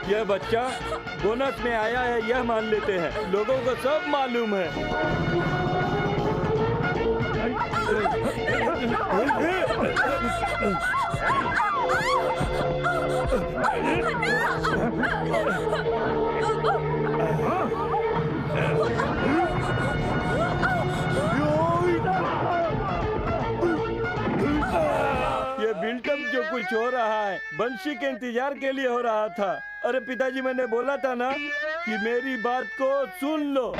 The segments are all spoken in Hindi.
यह बच्चा बोनस में आया है यह मान लेते हैं, लोगों को सब मालूम है। ये बिल्टअप जो कुछ हो रहा है बंशी के इंतजार के लिए हो रहा था। अरे पिताजी, मैंने बोला था ना कि मेरी बात को सुन लो।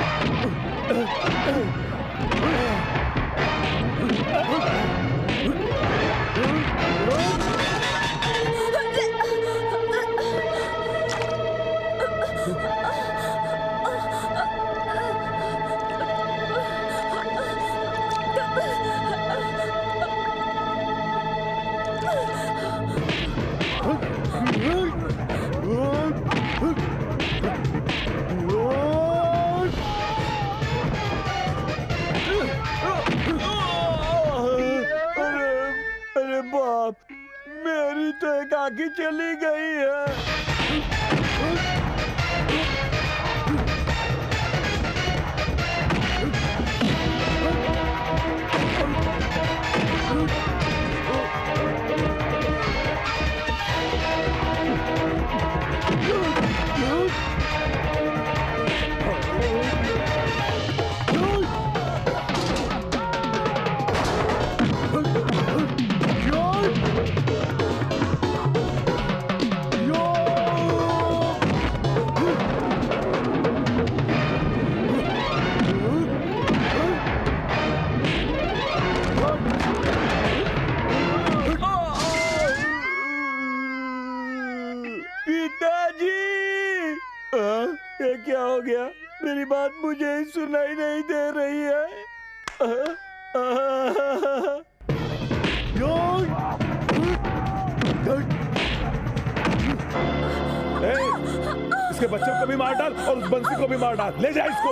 अरे बाप, मेरी तो एक आँखी चली गई है। ये क्या हो गया? मेरी बात मुझे ही सुनाई नहीं दे रही है। इसके बच्चे को भी मार डाल और उस बंसी को भी मार डाल। ले जा इसको।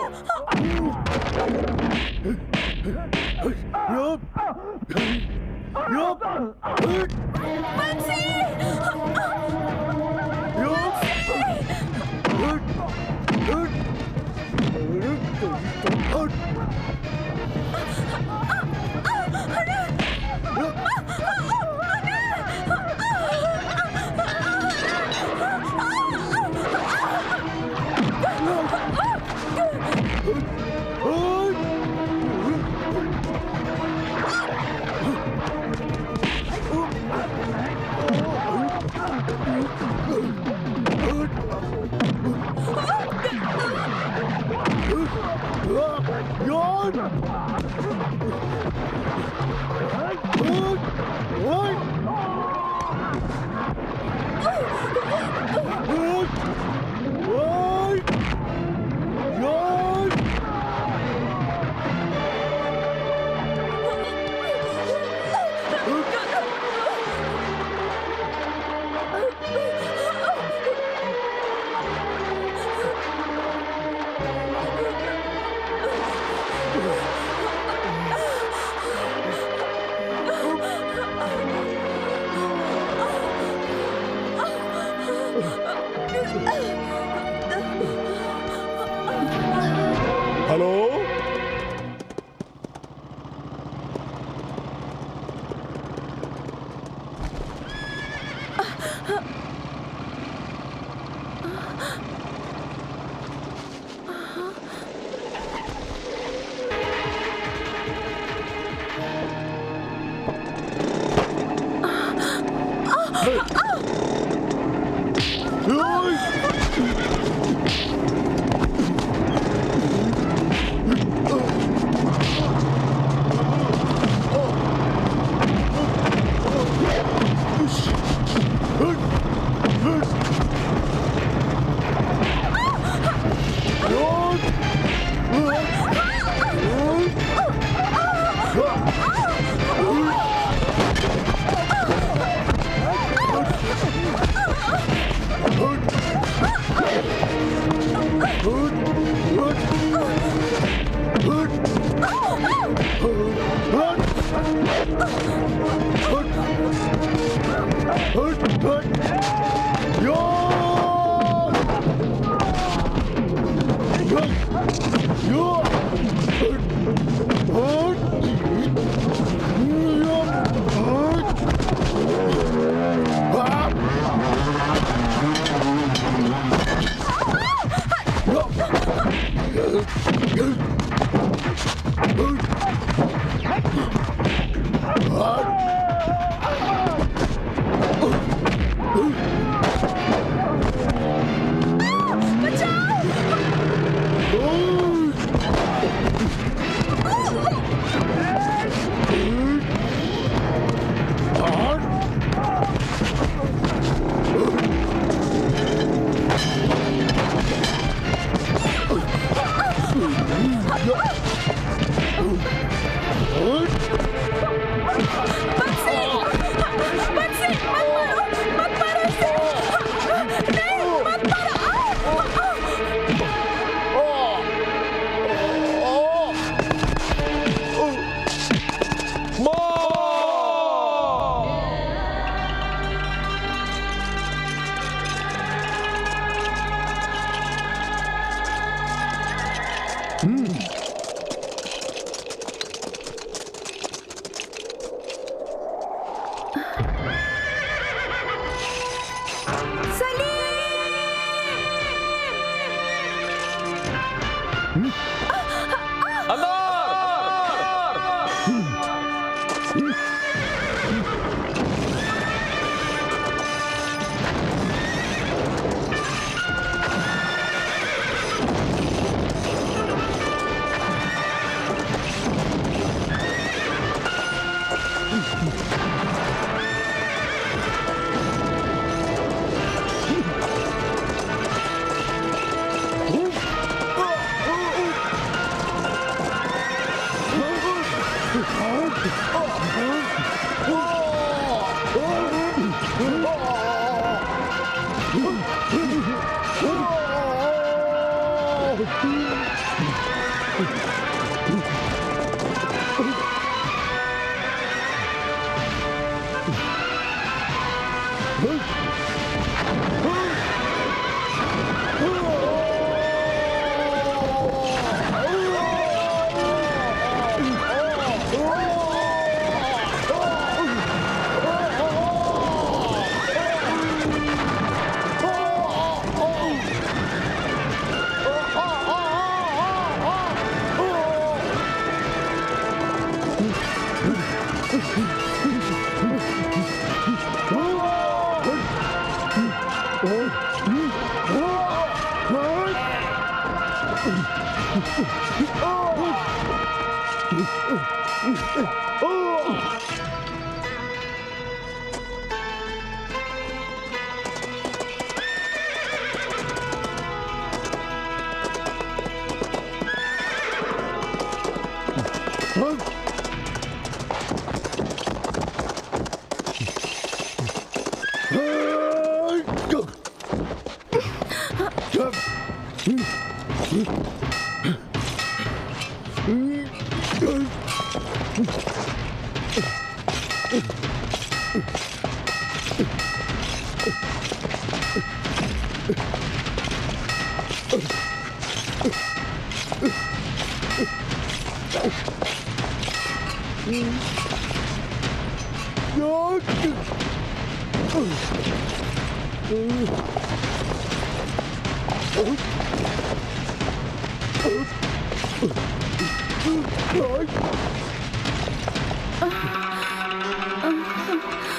हेलो,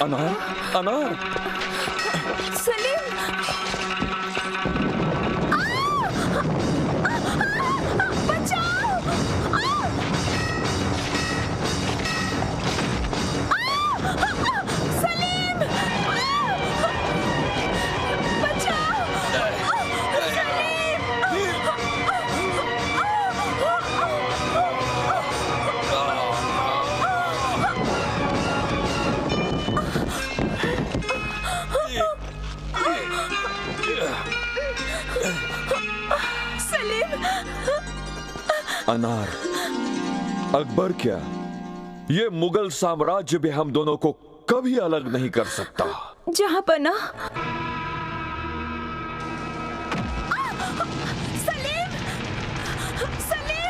अनार, अनार। सलीम! बचाओ! सलीम! बचाओ! सलीम! अनार, अकबर क्या, ये मुगल साम्राज्य भी हम दोनों को कभी अलग नहीं कर सकता। जहां पना। सलीम! सलीम!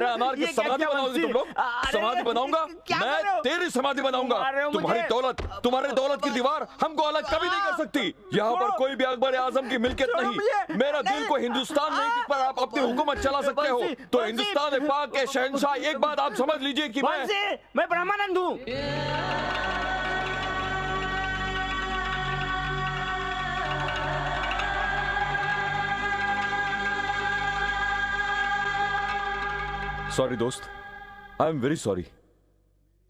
मेरे अनार की समाधि बनाओगे तुम लोग? समाधि बनाऊंगा मैं, तेरी समाधि बनाऊंगा। तुम्हारी दौलत की दीवार हमको अलग कभी नहीं कर सकती। यहाँ पर कोई भी अकबर आजम की मिल्कियत नहीं। मेरा दिल को हिंदुस्तान नहीं जिस पर आप अपनी हुकूमत चला सकते हो। तो हिंदुस्तान पाक के शहंशाह, एक बात आप समझ लीजिए कि मैं ब्रह्मानंद हूँ। सॉरी दोस्त, आई एम वेरी सॉरी।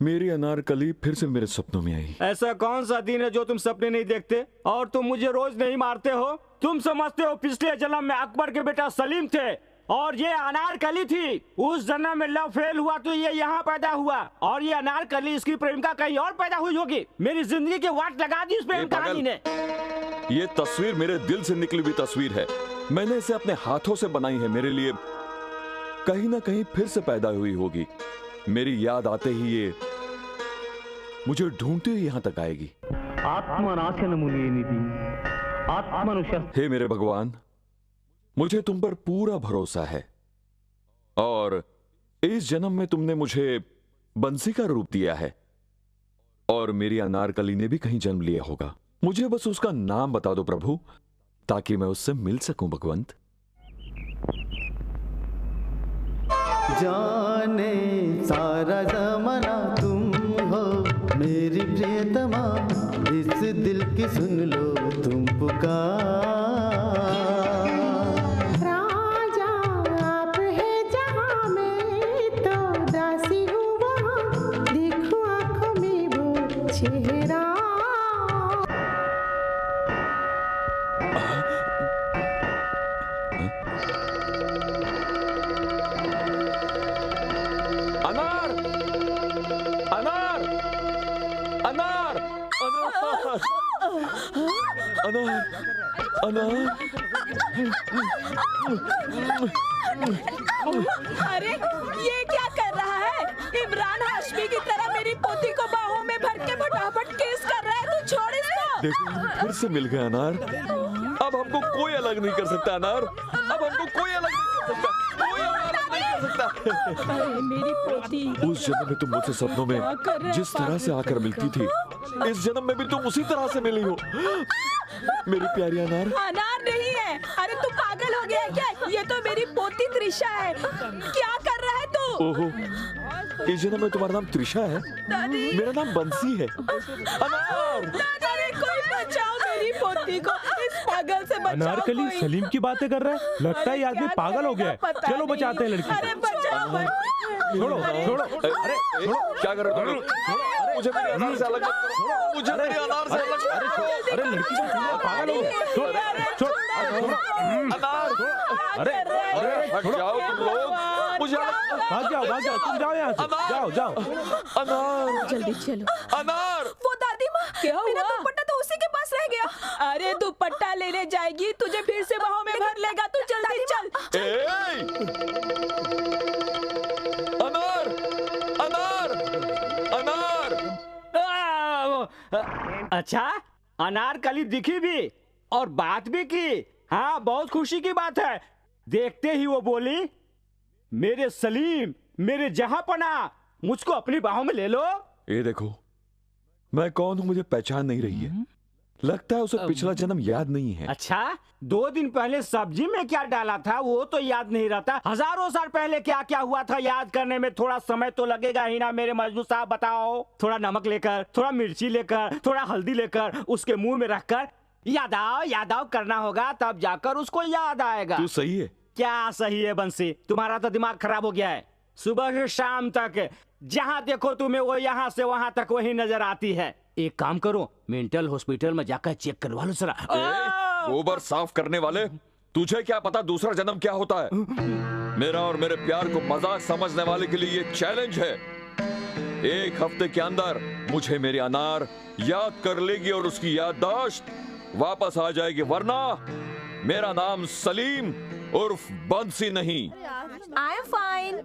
मेरी अनारकली फिर से मेरे सपनों में आई। ऐसा कौन सा दिन है जो तुम सपने नहीं देखते और तुम मुझे रोज नहीं मारते हो? तुम समझते हो पिछले जन्म में अकबर के बेटा सलीम थे और ये अनारकली थी। उस जन्म में लव फेल हुआ तो ये यहाँ पैदा हुआ और ये अनारकली इसकी प्रेमिका कहीं और पैदा हुई होगी। मेरी जिंदगी के वाट लगा दी इस प्रेम कहानी ने। ये तस्वीर मेरे दिल से निकली हुई तस्वीर है। मैंने इसे अपने हाथों से बनाई है। मेरे लिए कहीं ना कहीं फिर से पैदा हुई होगी। मेरी याद आते ही ये मुझे ढूंढते हुए यहां तक आएगी। हे मेरे भगवान, मुझे तुम पर पूरा भरोसा है और इस जन्म में तुमने मुझे बंसी का रूप दिया है और मेरी अनारकली ने भी कहीं जन्म लिया होगा। मुझे बस उसका नाम बता दो प्रभु, ताकि मैं उससे मिल सकूं भगवंत। जाने सारा जमाना तुम हो मेरी प्रियतमा, इस दिल की सुन लो तुम पुकार। राजा आप है जहाँ में तो दासी हूँ वहाँ, देखो आँखों में वो चेहरा। अरे ये क्या कर रहा है? इमरान हाशमी की तरह मेरी पोती को बाहों में भर के फटाफट केस कर रहा है। तू छोड़ इसको। देखो फिर से मिल गया अनार। अब हमको कोई अलग नहीं कर सकता अनार। अब हमको कोई अलग नहीं कर सकता। कोई अलग नहीं कर सकता। अरे मेरी पोती। उस जन्म में तुम मुझसे सपनों में जिस तरह से आकर मिलती थी, इस जन्म में भी तुम उसी तरह से मिली हो मेरी प्यारी अनार। अनार नहीं है। अरे तू पागल हो गया है क्या? ये तो मेरी पोती त्रिशा है। क्या कर रहा है तू? ओहो, इस जन्म में तुम्हारा नाम त्रिशा है? मेरा नाम बंसी है। अनार, अरे कोई बचाओ मेरी पोती को, इस पागल से बचाओ। अनारकली कोई। सलीम की बातें कर रहा है। लगता है ये आदमी पागल हो गया है। पता चलो नहीं। बचाते हैं लड़की को। अरे बचाओ। छोड़ो छोड़ो। अरे क्या कर रहे हो? मुझे मेरे अनार से अलग मत करो। मुझे मेरे अनार से अलग मत करो। अरे लड़की को पागल हो गया। छोड़ छोड़ अनार, अरे हट जाओ तुम लोग। मुझे भाग जाओ तुम जाओ यहाँ से। जाओ जाओ। अनार, जल्दी चलो। अनार। वो दादी माँ, क्या हुआ? मेरा दुपट्टा तो उसी के पास रह गया। अरे दुपट्टा लेने जाएगी, तुझे फिर से बाहों में भर लेगा। तू जल्दी चल। अनार, अनार, अनार। अच्छा, अनारकली दिखी भी और बात भी की। हाँ, बहुत खुशी की बात है। देखते ही वो बोली, मेरे सलीम, मेरे जहांपना, मुझको अपनी बाहों में ले लो। ये देखो, मैं कौन हूँ मुझे पहचान नहीं रही है। लगता है उसे पिछला जन्म याद नहीं है। अच्छा, 2 दिन पहले सब्जी में क्या डाला था वो तो याद नहीं रहता। हजारों साल पहले क्या क्या हुआ था याद करने में थोड़ा समय तो लगेगा ही ना। मेरे मजनू साहब बताओ। थोड़ा नमक लेकर, थोड़ा मिर्ची लेकर, थोड़ा हल्दी लेकर उसके मुंह में रखकर याद आओ करना होगा, तब जाकर उसको याद आएगा। तू सही है। क्या सही है बंसी? तुम्हारा तो दिमाग खराब हो गया है। सुबह से शाम तक जहाँ देखो तुम्हें वो यहाँ से वहाँ तक वही नजर आती है। एक काम करो, मेंटल हॉस्पिटल में जाकर चेक करवा लो जरा। गोबर साफ करने वाले, तुझे क्या पता दूसरा जन्म क्या होता है? मेरा और मेरे प्यार को मजाक समझने वाले के लिए ये चैलेंज है। 1 हफ्ते के अंदर मुझे मेरी अनार याद कर लेगी और उसकी याददाश्त वापस आ जाएगी, वरना मेरा नाम सलीम उर्फ बंसी नहीं। I am fine.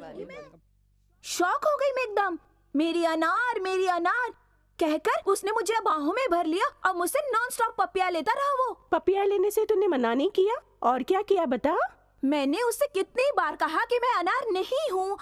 शॉक हो गई मैं एकदम। मेरी अनार कहकर उसने मुझे बाहों में भर लिया और मुझसे नॉन स्टॉप पपिया लेता रहा। वो पपिया लेने से तूने मना नहीं किया? और क्या किया बता? मैंने उससे कितनी बार कहा कि मैं अनार नहीं हूँ।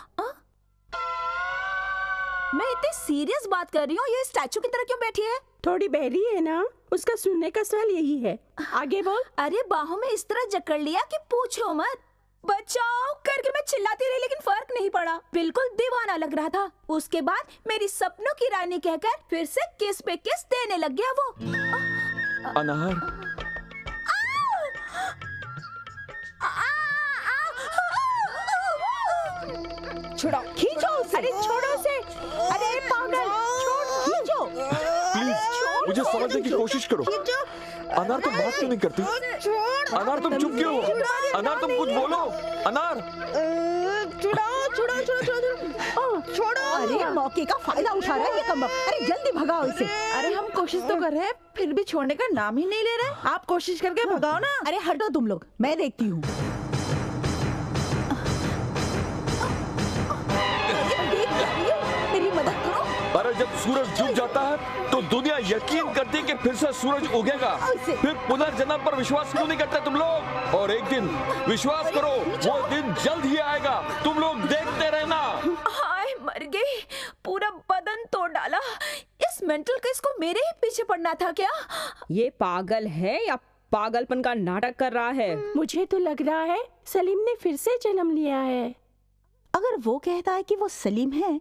मैं इतनी सीरियस बात कर रही हूँ, ये स्टैचू की तरह क्यों बैठी है? थोड़ी बहरी है ना, उसका सुनने का सवाल यही है। आगे बोल। अरे बाहों में इस तरह जकड़ लिया कि पूछो मत। बचाओ करके मैं चिल्लाती रही लेकिन फर्क नहीं पड़ा, बिल्कुल दीवाना लग रहा था। उसके बाद मेरी सपनों की रानी कहकर फिर से किस पे किस देने लग गया वो। अनार, छोड़ो, खींचो उसे। अरे छोड़ो उसे। अरे पागल, छोड़, खींचो। प्लीज मुझे समझने की कोशिश करो। अनार तुम बात क्यों नहीं करती? अनार तुम चुप क्यों हो? अनार तुम कुछ बोलो। अनार छोड़ो। अरे मौके का फायदा उठा रहा है ये कमबख्त। अरे जल्दी भगाओ इसे। अरे हम कोशिश तो कर रहे हैं, फिर भी छोड़ने का नाम ही नहीं ले रहे। आप कोशिश करके भगाओ ना। अरे हटो तुम लोग, मैं देखती हूँ। मेरी मदद करो। अरे जब सूरज डूब जाता है तो दुनिया यकीन करती है कि फिर से सूरज उगेगा। फिर पुनर्जन्म पर विश्वास क्यों नहीं करते तुम लोग? और एक दिन विश्वास करो, वो दिन जल्द ही आएगा। तुम लोग देखते रहना। हाय मर गई, पूरा बदन तोड़ डाला। इस मेंटल केस को मेरे ही पीछे पड़ना था क्या? ये पागल है या पागलपन का नाटक कर रहा है? मुझे तो लग रहा है सलीम ने फिर से जन्म लिया है। अगर वो कहता है कि वो सलीम है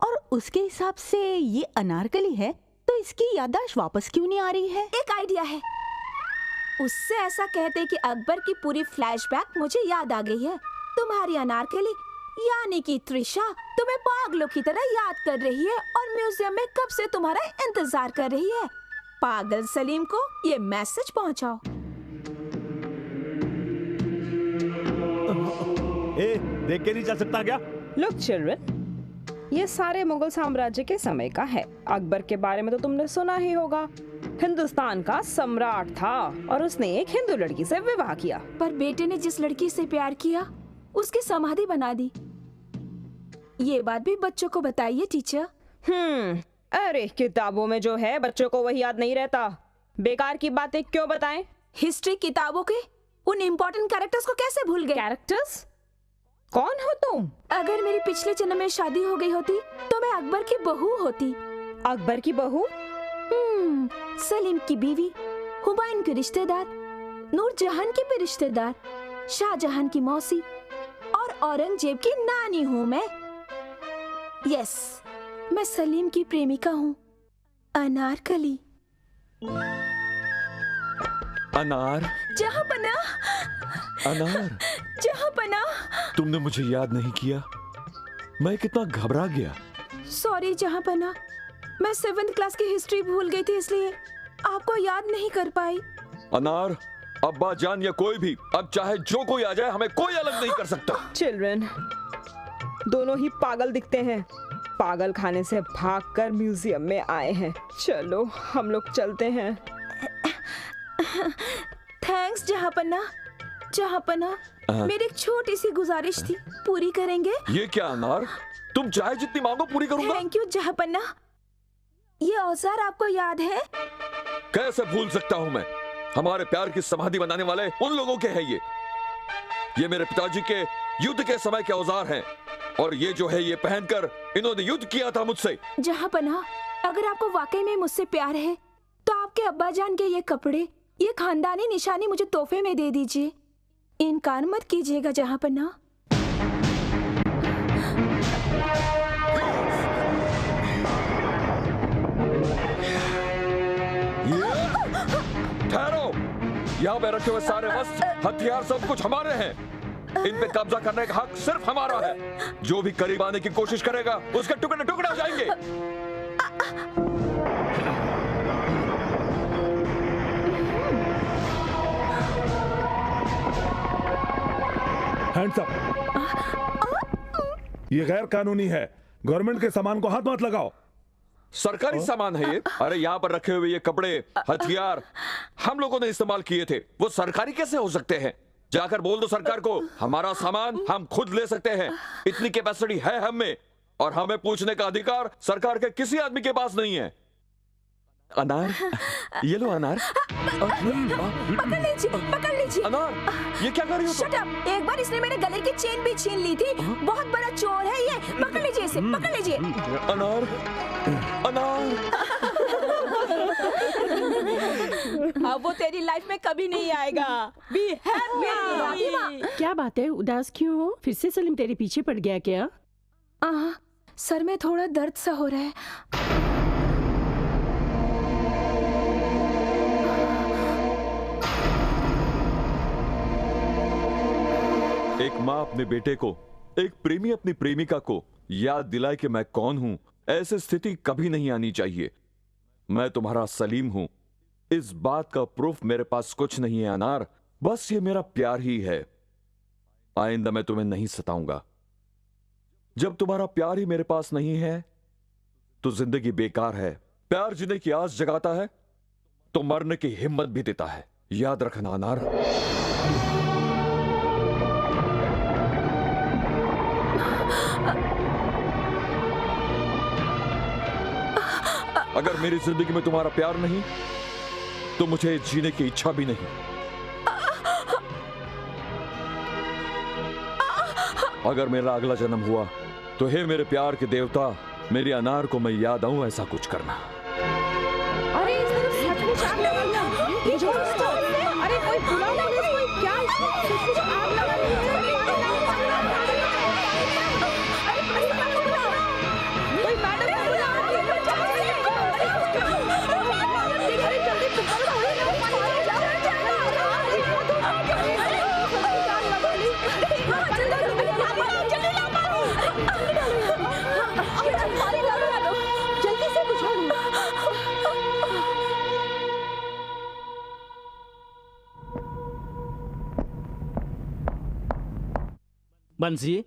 और उसके हिसाब से ये अनारकली है, तो इसकी याददाश्त वापस क्यों नहीं आ रही है? एक आइडिया है। उससे ऐसा कहते कि अकबर की पूरी फ्लैशबैक मुझे याद आ गई है। तुम्हारी अनारकली यानी कि त्रिशा तुम्हें पागलों की तरह याद कर रही है और म्यूजियम में कब से तुम्हारा इंतजार कर रही है। पागल सलीम को ये मैसेज पहुंचाओ। देख के नहीं चल सकता क्या? लुक चिल्ड्रन, ये सारे मुगल साम्राज्य के समय का है। अकबर के बारे में तो तुमने सुना ही होगा। हिंदुस्तान का सम्राट था और उसने एक हिंदू लड़की से विवाह किया। पर बेटे ने जिस लड़की से प्यार किया उसकी समाधि बना दी। ये बात भी बच्चों को बताइए टीचर। अरे किताबों में जो है बच्चों को वही याद नहीं रहता। बेकार की बातें क्यों बताएं? हिस्ट्री किताबों के उन इम्पोर्टेंट कैरेक्टर्स को कैसे भूल गए? कैरेक्टर्स? कौन हो तुम? अगर मेरी पिछले जन्म में शादी हो गई होती तो मैं अकबर की बहू होती। अकबर की बहू? सलीम की बीवी, हुमायूं के रिश्तेदार, नूरजहां की भी रिश्तेदार, शाहजहां की मौसी और औरंगजेब की नानी हूँ मैं। यस, मैं सलीम की प्रेमिका हूँ, अनारकली। अनार, जहांपना, अनार, जहांपना। तुमने मुझे याद नहीं किया। मैं कितना घबरा गया। सॉरी जहांपना, मैं 7th क्लास की हिस्ट्री भूल गई थी इसलिए आपको याद नहीं कर पाई। अनार, अब्बा जान या कोई भी, अब चाहे जो कोई आ जाए हमें कोई अलग नहीं कर सकता। चिल्ड्रन, दोनों ही पागल दिखते हैं। पागल खाने से भागकर म्यूजियम में आए हैं। चलो हम लोग चलते हैं। थैंक्स जहांपना। जहांपना, मेरी एक छोटी सी गुजारिश थी, पूरी करेंगे? ये क्या अनार, तुम चाहे जितनी मांगो पूरी करूंगा। थैंक यू जहांपना। ये औजार आपको याद है? कैसे भूल सकता हूँ मैं। हमारे प्यार की समाधि बनाने वाले उन लोगों के हैं ये मेरे पिताजी के युद्ध के समय के औजार हैं। और ये जो है ये पहनकर इन्होंने युद्ध किया था मुझसे। जहांपना, अगर आपको वाकई में मुझसे प्यार है तो आपके अब्बा जान के ये कपड़े, ये खानदानी निशानी मुझे तोहफे में दे दीजिए। इनकार मत कीजिएगा जहांपना। ठहरो, यहाँ पे रखे हुए सारे वस्त्र, हथियार, सब कुछ हमारे हैं। इन पे कब्जा करने का हक सिर्फ हमारा है। जो भी करीब आने की कोशिश करेगा उसके टुकड़े टुकड़े हो जाएंगे। Hands up. ये गैर कानूनी है। गवर्नमेंट के सामान को हाथ मत लगाओ। सरकारी सामान है ये। अरे यहाँ पर रखे हुए ये कपड़े, हथियार हम लोगों ने इस्तेमाल किए थे। वो सरकारी कैसे हो सकते हैं? जाकर बोल दो सरकार को, हमारा सामान हम खुद ले सकते हैं। इतनी कैपेसिटी है हम में और हमें पूछने का अधिकार सरकार के किसी आदमी के पास नहीं है। अनार, ये लो अनार। पकड़ लीजिए। अनार, ये क्या कर रही हो तुम? Shut up! एक बार इसने मेरे गले की चेन भी छीन ली थी। बहुत बड़ा चोर है ये। पकड़ लीजिए इसे, पकड़ लीजिए। अनार, अनार। अब वो तेरी लाइफ में कभी नहीं आएगा। Be happy. क्या बात है, उदास क्यों हो? फिर से सलीम तेरे पीछे पड़ गया क्या? सर में थोड़ा दर्द सा हो रहा है। एक माँ अपने बेटे को, एक प्रेमी अपनी प्रेमिका को याद दिलाए कि मैं कौन हूं, ऐसी स्थिति कभी नहीं आनी चाहिए। मैं तुम्हारा सलीम हूं। इस बात का प्रूफ मेरे पास कुछ नहीं है अनार, बस ये मेरा प्यार ही है। आइंदा मैं तुम्हें नहीं सताऊंगा। जब तुम्हारा प्यार ही मेरे पास नहीं है तो जिंदगी बेकार है। प्यार जीने की आस जगाता है तो मरने की हिम्मत भी देता है। याद रखना अनार। अगर मेरी जिंदगी में तुम्हारा प्यार नहीं तो मुझे जीने की इच्छा भी नहीं। अगर मेरा अगला जन्म हुआ तो हे मेरे प्यार के देवता, मेरी अनार को मैं याद आऊं ऐसा कुछ करना। अरे इस तरफ सचमुच आग लगा लिया। ये जो अरे कोई बुलाओ ना, कोई क्या सचमुच आग लगा लिया। कोई मैडम को बुलाओ। अरे जल्दी पकड़ो। जल्दी से बुझाओ। बंसी,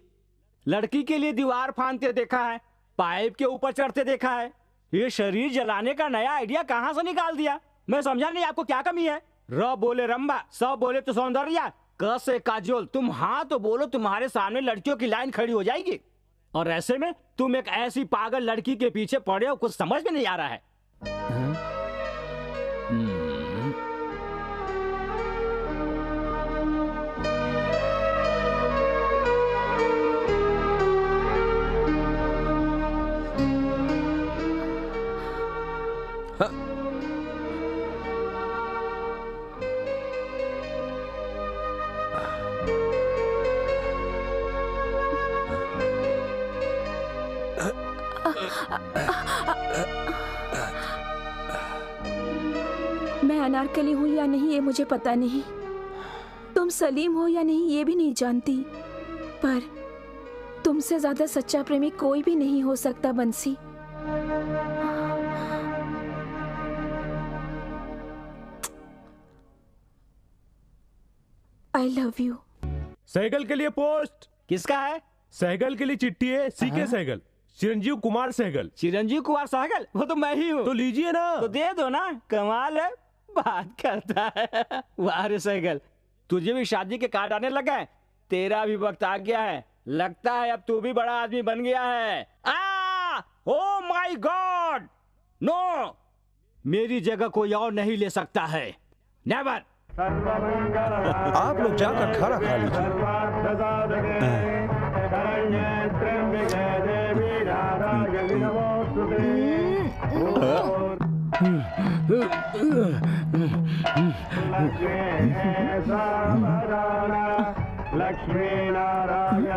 लड़की के लिए दीवार फांदते देखा है, पाइप के ऊपर चढ़ते देखा है। ये शरीर जलाने का नया आइडिया कहाँ से निकाल दिया? मैं समझा नहीं आपको क्या कमी है। र बोले रंबा, सब बोले तो सौंदर्या, क से काजोल। तुम हाँ तो बोलो, तुम्हारे सामने लड़कियों की लाइन खड़ी हो जाएगी। और ऐसे में तुम एक ऐसी पागल लड़की के पीछे पड़े हो, कुछ समझ में नहीं आ रहा है। मैं अनारकली हूँ या नहीं ये मुझे पता नहीं। तुम सलीम हो या नहीं ये भी नहीं जानती। पर तुमसे ज्यादा सच्चा प्रेमी कोई भी नहीं हो सकता बंसी। I love you. सहगल के लिए पोस्ट। किसका है? सहगल के लिए चिट्ठी है। सीके सहगल, चिरंजीव कुमार सहगल। चिरंजीव कुमार सहगल? वो तो मैं ही हूँ। तो लीजिए ना। तो दे दो ना। कमाल है, बात करता है। वाह रे सहगल, तुझे भी शादी के कार्ड आने लगा है। तेरा भी वक्त आ गया है। लगता है अब तू भी बड़ा आदमी बन गया है। ओ माय गॉड, नो, मेरी जगह कोई और नहीं ले सकता है। नेवर। आप लोग जाकर खाना खा Lakshmi Narayan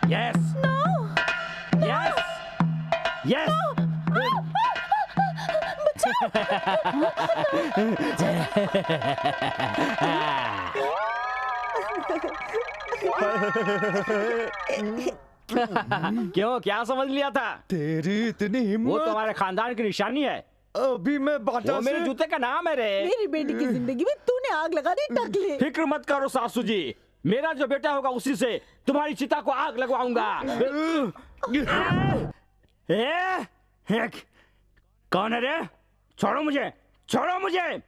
Yes. No. Yes. Yes. क्यों, क्या समझ लिया था? तेरी इतनी हिम्मत। वो तुम्हारे खानदान की निशानी है। अभी मैं बाटा वो मेरे जूते का नाम है रे। मेरी बेटी की जिंदगी में तूने आग लगा दी टकले। फिक्र मत करो सासू जी, मेरा जो बेटा होगा उसी से तुम्हारी चिता को आग लगवाऊंगा। कौन है रे? छोड़ो मुझे। छोड़ो मुझे।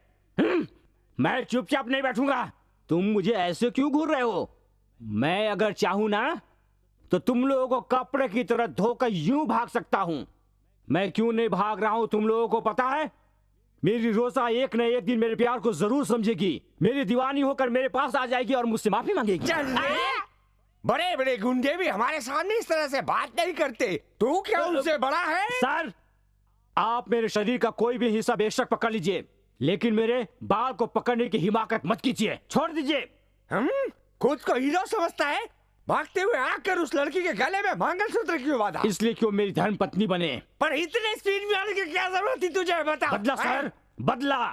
मैं चुपचाप नहीं बैठूंगा। तुम मुझे ऐसे क्यों घूर रहे हो? मैं अगर चाहूं ना तो तुम लोगों को कपड़े की तरह धोकर यूं भाग सकता हूं। मैं क्यों नहीं भाग रहा हूं तुम लोगों को पता है? मेरी रोजा एक न एक दिन मेरे प्यार को जरूर समझेगी, मेरी दीवानी होकर मेरे पास आ जाएगी और मुझसे माफी मांगेगी। बड़े बड़े गुंडे भी हमारे सामने इस तरह से बात नहीं करते। तू क्या उनसे बड़ा है? सर, आप मेरे शरीर का कोई भी हिस्सा बेशक पकड़ लीजिए, लेकिन मेरे बाल को पकड़ने की हिमाकत मत कीजिए। छोड़ दीजिए। खुद को हीरो समझता है? भागते हुए आकर उस लड़की के गले में मंगलसूत्र क्यों बांधा? इसलिए क्यों मेरी धर्म पत्नी बने। पर इतने स्पीड में आने की क्या जरूरत थी तुझे? बता। बदला सर, बदला।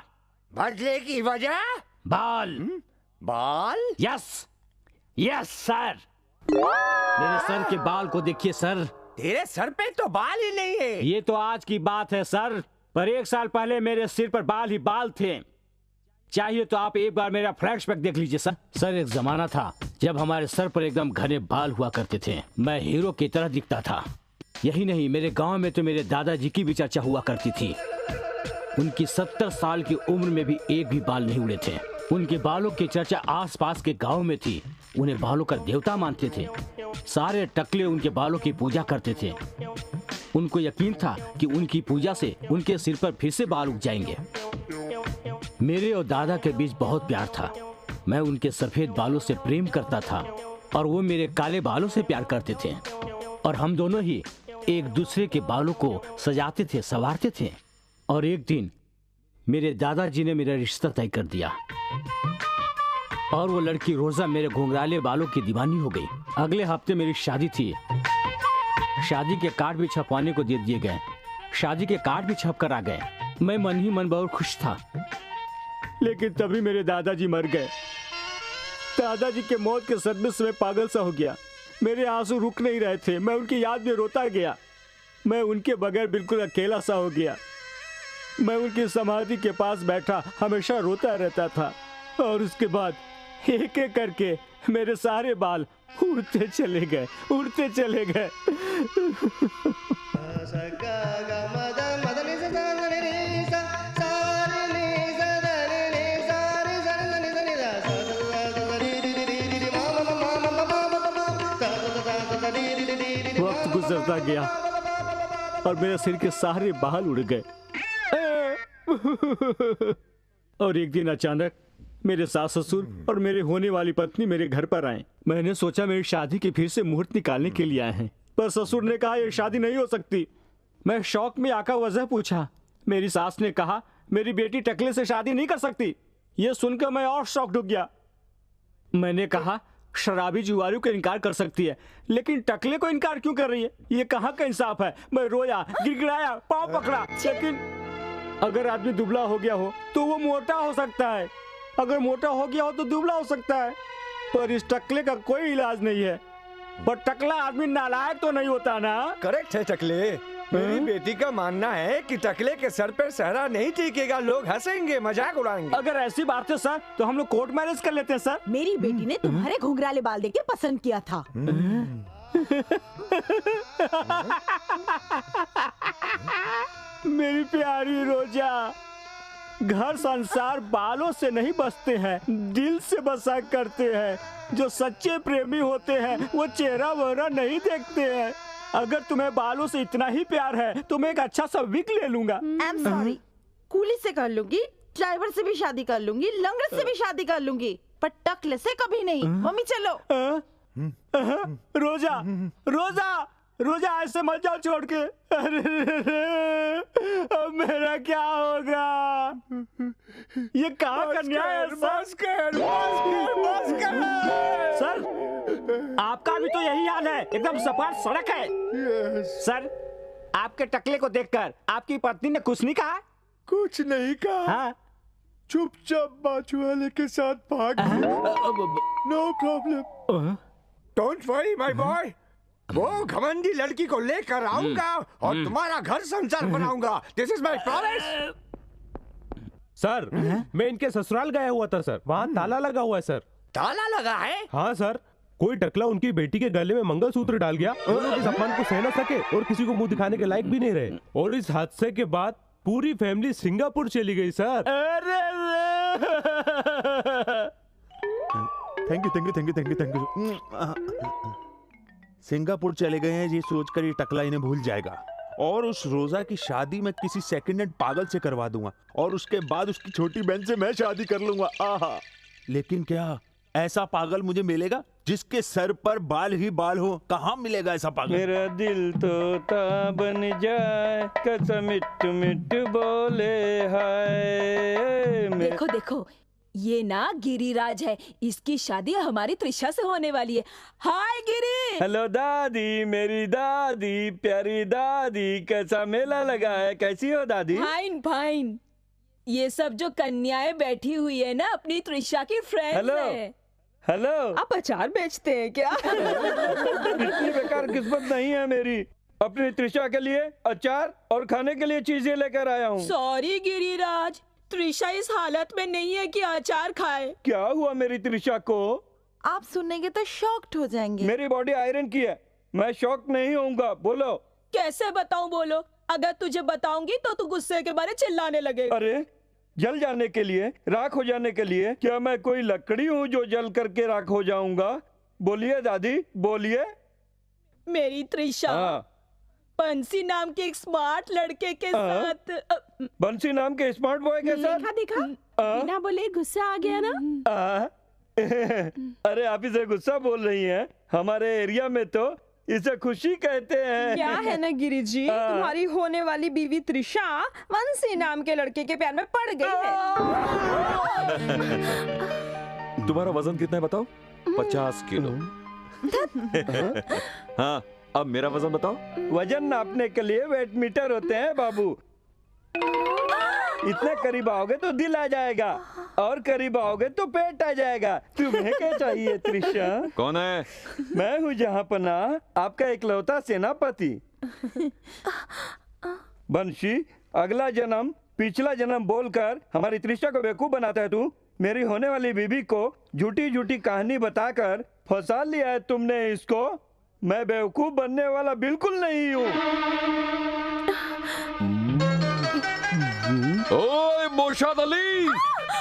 बदले की वजह? बाल। बाल? Yes yes sir. मेरे सर के बाल को देखिए सर। तेरे सर पे तो बाल ही नहीं है। ये तो आज की बात है सर, पर 1 साल पहले मेरे सिर पर बाल ही बाल थे। चाहिए तो आप एक बार मेरा फ्लैशबैक देख लीजिए सर। सर, एक जमाना था जब हमारे सर पर एकदम घने बाल हुआ करते थे। मैं हीरो की तरह दिखता था। यही नहीं, मेरे गांव में तो मेरे दादाजी की भी चर्चा हुआ करती थी। उनकी 70 साल की उम्र में भी एक भी बाल नहीं उड़े थे। उनके बालों की चर्चा आसपास के गांव में थी। उन्हें बालों का देवता मानते थे। सारे टकले उनके बालों की पूजा करते थे। उनको यकीन था कि उनकी पूजा से उनके सिर पर फिर से बाल उग जाएंगे। मेरे और दादा के बीच बहुत प्यार था। मैं उनके सफेद बालों से प्रेम करता था और वो मेरे काले बालों से प्यार करते थे, और हम दोनों ही एक दूसरे के बालों को सजाते थे, संवारते थे। और एक दिन मेरे दादाजी ने मेरा रिश्ता तय कर दिया और वो लड़की रोजा मेरे घुंघराले बालों की दीवानी हो गई। अगले हफ्ते मेरी शादी थी। शादी के कार्ड भी छपवाने को दे दिए गए। शादी के कार्ड भी छप कर आ गए। मैं मन ही मन बहुत खुश था, लेकिन तभी मेरे दादाजी मर गए। दादाजी के मौत के सदमे से मैं पागल सा हो गया। मेरे आंसू रुक नहीं रहे थे। मैं उनकी याद में रोता गया। मैं उनके बगैर बिल्कुल अकेला सा हो गया। मैं उनकी समाधि के पास बैठा हमेशा रोता रहता था, और उसके बाद एक एक करके मेरे सारे बाल उड़ते चले गए, उड़ते चले गए। वक्त गुजरता गया और मेरे सिर के सारे बाल उड़ गए। और एक दिन अचानक मेरे सास ससुर और मेरे होने वाली पत्नी मेरे घर पर आए। मैंने सोचा मेरी शादी की फिर से मुहूर्त निकालने के लिए आए हैं, पर ससुर ने कहा यह शादी नहीं हो सकती। मैं शौक में आकर वजह पूछा। मेरी सास ने कहा मेरी बेटी टकले से शादी नहीं कर सकती। यह सुनकर मैं और शॉक्ड हो गया। मैंने कहा शराबी जुआरी को इनकार कर सकती है, लेकिन टकले को इनकार क्यों कर रही है? ये कहाँ का इंसाफ है? मैं रोया, गिड़गिड़ाया, पाँव पकड़ा। लेकिन अगर आदमी दुबला हो गया हो तो वो मोटा हो सकता है, अगर मोटा हो गया हो तो दुबला हो सकता है, पर इस टकले का कोई इलाज नहीं है। पर टकला आदमी नालायक तो नहीं होता ना? करेक्ट है टकले। मेरी बेटी का मानना है कि टकले के सर पे सहरा नहीं टिकेगा, लोग हंसेंगे, मजाक उड़ाएंगे। अगर ऐसी बात है सर तो हम लोग कोर्ट मैरिज कर लेते हैं सर। मेरी बेटी ने तुम्हारे घुंघराले बाल देख के पसंद किया था। मेरी प्यारी रोजा, घर संसार बालों से नहीं बसते हैं, दिल से बसा करते हैं। जो सच्चे प्रेमी होते हैं वो चेहरा वहरा नहीं देखते हैं। अगर तुम्हें बालों से इतना ही प्यार है तो मैं एक अच्छा सा विग ले लूंगा। आई एम सॉरी, कूली से कर लूंगी, ड्राइवर से भी शादी कर लूंगी, लंगड़ से भी शादी कर लूंगी, पर टकले से कभी नहीं। मम्मी चलो। रोजा, रोजा, रोजा ऐसे मत जाओ छोड़ के। अरे अब मेरा क्या होगा? ये कहाँ का न्याय है सर? आपका भी तो यही हाल है, एकदम सपाट सड़क है। सर, आपके टकले को देखकर आपकी पत्नी ने कुछ नहीं कहा? कुछ नहीं कहा। हाँ? चुपचाप बाजू वाले के साथ भाग no problem. Don't worry my boy, वो घमंडी लड़की को लेकर आऊंगा और तुम्हारा घर संसार बनाऊंगा। This is my promise. Sir, मैं इनके ससुराल गया हुआ था सर, वहाँ ताला लगा हुआ है सर। ताला लगा है? हाँ सर, कोई टकला उनकी बेटी के गले में मंगलसूत्र डाल गया। वो लोग इस अपमान को सह न सके और किसी को मुंह दिखाने के लायक भी नहीं रहे। और इस हादसे के बाद पूरी फैमिली सिंगापुर चली गई सर। अरे thank you thank you thank you thank you thank you. Singapore चले गए हैं ये सोचकर ये टकला इन्हें भूल जाएगा, और उस रोजा की शादी मैं किसी सेकंड हैंड पागल से करवा दूंगा, और उसके बाद उसकी छोटी बहन से मैं शादी कर लूंगा। आहा, लेकिन क्या ऐसा पागल मुझे मिलेगा जिसके सर पर बाल ही बाल हो? कहाँ मिलेगा ऐसा पागल? मेरा दिल तोता बन जाए, कसम मिट्टू मिट्टू बोले हाय। देखो देखो, ये ना गिरिराज है, इसकी शादी हमारी त्रिशा से होने वाली है। हाय गिरी। हेलो दादी, मेरी दादी, प्यारी दादी, कैसा मेला लगा है? कैसी हो दादी? Fine fine. ये सब जो कन्याएं बैठी हुई है ना, अपनी त्रिशा की फ्रेंड्स हेलो है। हेलो। आप अचार बेचते हैं क्या? इतनी बेकार किस्मत नहीं है मेरी। अपनी त्रिशा के लिए अचार और खाने के लिए चीजें लेकर आया हूँ। सॉरी गिरिराज, त्रिशा इस हालत में नहीं है कि अचार खाए। क्या हुआ मेरी त्रिशा को? आप सुनेंगे तो शॉक्ड हो जाएंगे। मेरी बॉडी आयरन की है, मैं शॉक नहीं होऊंगा। बोलो। कैसे बताऊं? बोलो। अगर तुझे बताऊंगी तो तू गुस्से के बारे चिल्लाने लगेगा। अरे जल जाने के लिए, राख हो जाने के लिए? क्या मैं कोई लकड़ी हूँ जो जल करके राख हो जाऊंगा? बोलिए दादी, बोलिए। मेरी त्रिशा बंसी नाम के एक स्मार्ट लड़के के साथ। बंसी नाम के स्मार्ट बॉय के साथ? देखा बिना बोले गुस्सा आ गया ना। अरे आप इसे गुस्सा बोल रही हैं? हमारे एरिया में तो इसे खुशी कहते हैं। क्या है ना गिरी जी, तुम्हारी होने वाली बीवी त्रिशा वंशी नाम के लड़के के प्यार में पड़ गई है। तुम्हारा वजन कितना है बताओ? 50 किलो। हाँ, अब मेरा वजन बताओ। वजन नापने के लिए वेट मीटर होते हैं बाबू। इतने करीब आओगे तो दिल आ जाएगा, और करीब आओगे तो पेट आ जाएगा। तुम्हें क्या चाहिए त्रिशा? कौन है? मैं हूँ जहाँपना, आपका इकलौता सेनापति। बंशी, अगला जन्म पिछला जन्म बोलकर हमारी त्रिशा को बेवकूफ बनाता है तू। मेरी होने वाली बीबी को झूठी झूठी कहानी बताकर फंसा लिया है तुमने इसको। मैं बेवकूफ बनने वाला बिल्कुल नहीं हूँ। ओए मोशाद अली,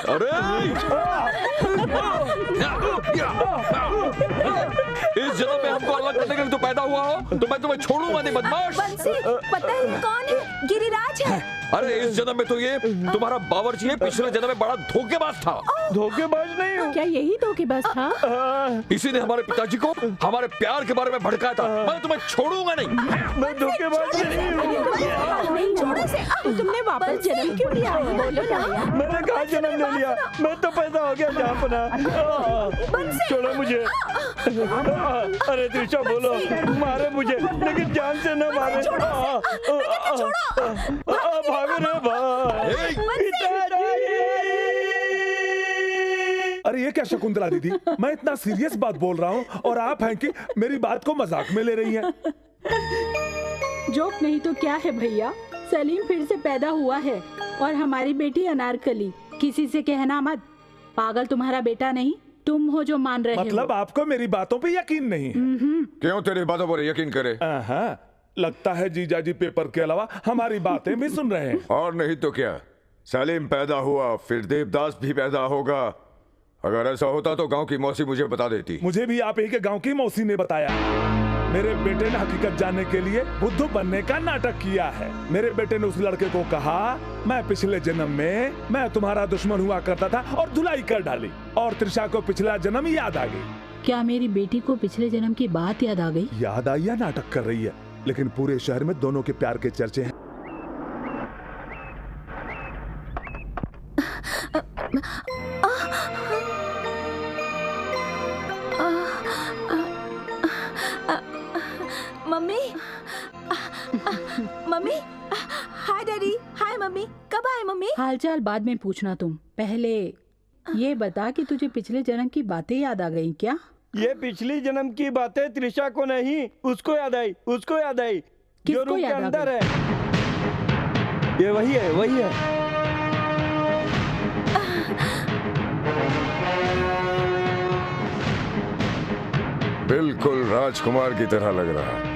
अरे इस जन्म में हमको अलग करने के लिए तो पैदा हुआ हो तो मैं तुम्हें छोड़ूंगा नहीं बदमाश। बंसी, पता है कौन है? गिरिराज है। अरे इस जन्म में तो ये तुम्हारा बावर्ची है, पिछले जन्म में बड़ा धोखेबाज था। धोखेबाज नहीं हूँ। क्या यही धोखेबाज था? इसी ने हमारे पिताजी को हमारे प्यार के बारे में भड़काया था। मैं तुम्हें छोड़ूंगा नहीं। मैं धोखेबाज नहीं हूँ। छोड़ो से, तुमने वापस जन्म क्यों लिया? बोलो ना। मैंने कहा जन्म ले लिया, मैं तो पैदा हो गया जहाँपना। छोड़ो मुझे। अरे त्रिशा बोलो, मारे मुझे लेकिन जान से न मारे। भागो रे भाई। अरे ये क्या शकुंतला दीदी, मैं इतना सीरियस बात बोल रहा हूँ और आप हैं कि मेरी बात को मजाक में ले रही हैं। जोक नहीं तो क्या है भैया, सलीम फिर से पैदा हुआ है और हमारी बेटी अनारकली। किसी से कहना मत, पागल तुम्हारा बेटा नहीं, तुम हो जो मान रहे मतलब हो। आपको मेरी बातों पे यकीन नहीं है? क्यों तेरी बातों पर यकीन करे? लगता है जीजाजी पेपर के अलावा हमारी बातें भी सुन रहे हैं। और नहीं तो क्या, सलीम पैदा हुआ फिर देवदास भी पैदा होगा। अगर ऐसा होता तो गांव की मौसी मुझे बता देती। मुझे भी आप ही के गांव की मौसी ने बताया। मेरे बेटे ने हकीकत जानने के लिए बुद्धू बनने का नाटक किया है। मेरे बेटे ने उस लड़के को कहा, मैं पिछले जन्म में मैं तुम्हारा दुश्मन हुआ करता था और धुलाई कर डाली। और त्रिशा को पिछला जन्म याद आ गई। क्या मेरी बेटी को पिछले जन्म की बात याद आ गई? याद आई या नाटक कर रही है? लेकिन पूरे शहर में दोनों के प्यार के चर्चे हैं। मम्मी, मम्मी, हाय डैडी, हाय मम्मी, कब आए मम्मी? हालचाल बाद में पूछना, तुम पहले ये बता कि तुझे पिछले जन्म की बातें याद आ गई क्या? ये पिछली जन्म की बातें त्रिशा को नहीं, उसको याद आई, उसको याद आई, जो रूम के अंदर है। ये वही है, वही है। बिल्कुल राजकुमार की तरह लग रहा है।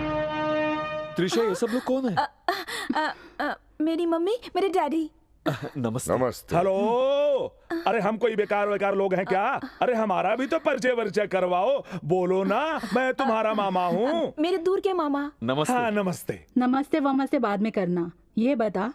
त्रिशा, ये सब लोग कौन है? मेरी मम्मी, मेरे डैडी। नमस्ते। नमस्ते। हेलो, अरे हम कोई बेकार लोग हैं क्या? अरे हमारा भी तो परिचय करवाओ। बोलो ना, मैं तुम्हारा मामा हूँ। मेरे दूर के मामा। नमस्ते। हाँ, नमस्ते। नमस्ते वमस्ते बाद में करना। ये बता,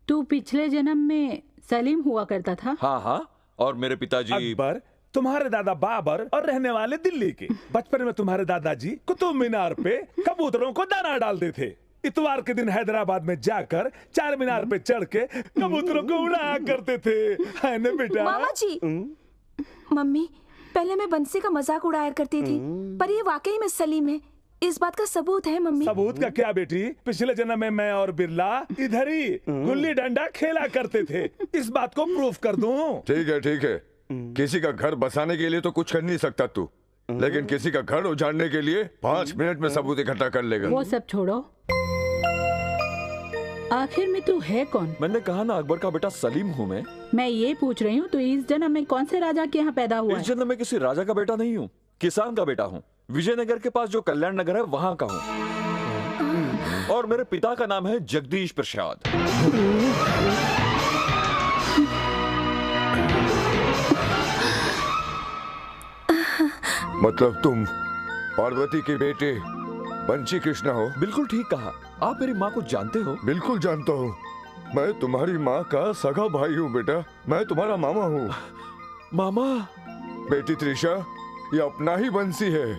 तू पिछले जन्म में सलीम हुआ करता था? हाँ, और मेरे पिताजी अकबर, तुम्हारे दादा बाबर और रहने वाले दिल्ली के। बचपन में तुम्हारे दादाजी कुतुब मीनार पे कबूतरों को दाना डालते थे। इतवार के दिन हैदराबाद में जाकर चार मीनार पे चढ़ के कबूतरों को उड़ाया करते थे, है ना बेटा? मामा जी, मम्मी, पहले मैं बंसी का मजाक उड़ाया करती थी, पर ये वाकई में सलीम है। इस बात का सबूत है मम्मी। सबूत का क्या बेटी? पिछले जन्म में मैं और बिरला इधर ही गुल्ली डंडा खेला करते थे। इस बात को प्रूफ कर दूं? ठीक है। किसी का घर बसाने के लिए तो कुछ कर नहीं सकता तू, लेकिन किसी का घर उजाड़ने के लिए 5 मिनट में सबूत इकट्ठा कर लेगा। वो सब छोड़ो, आखिर में तू है कौन? मैंने कहा ना, अकबर का बेटा सलीम हूँ मैं। मैं ये पूछ रही हूँ, तो इस जन्म में कौन से राजा के यहाँ पैदा हुआ? इस जन्म में किसी राजा का बेटा नहीं हूँ, किसान का बेटा हूँ। विजयनगर के पास जो कल्याण नगर है वहाँ का हूँ। और मेरे पिता का नाम है जगदीश प्रसाद। मतलब तुम पार्वती के बेटे बंशी कृष्णा हो? बिल्कुल ठीक कहा। आप मेरी माँ को जानते हो? बिल्कुल जानता हूँ। मैं तुम्हारी माँ का सगा भाई हूँ बेटा। मैं तुम्हारा मामा हूँ। मामा? बेटी त्रिशा, ये अपना ही बंसी है।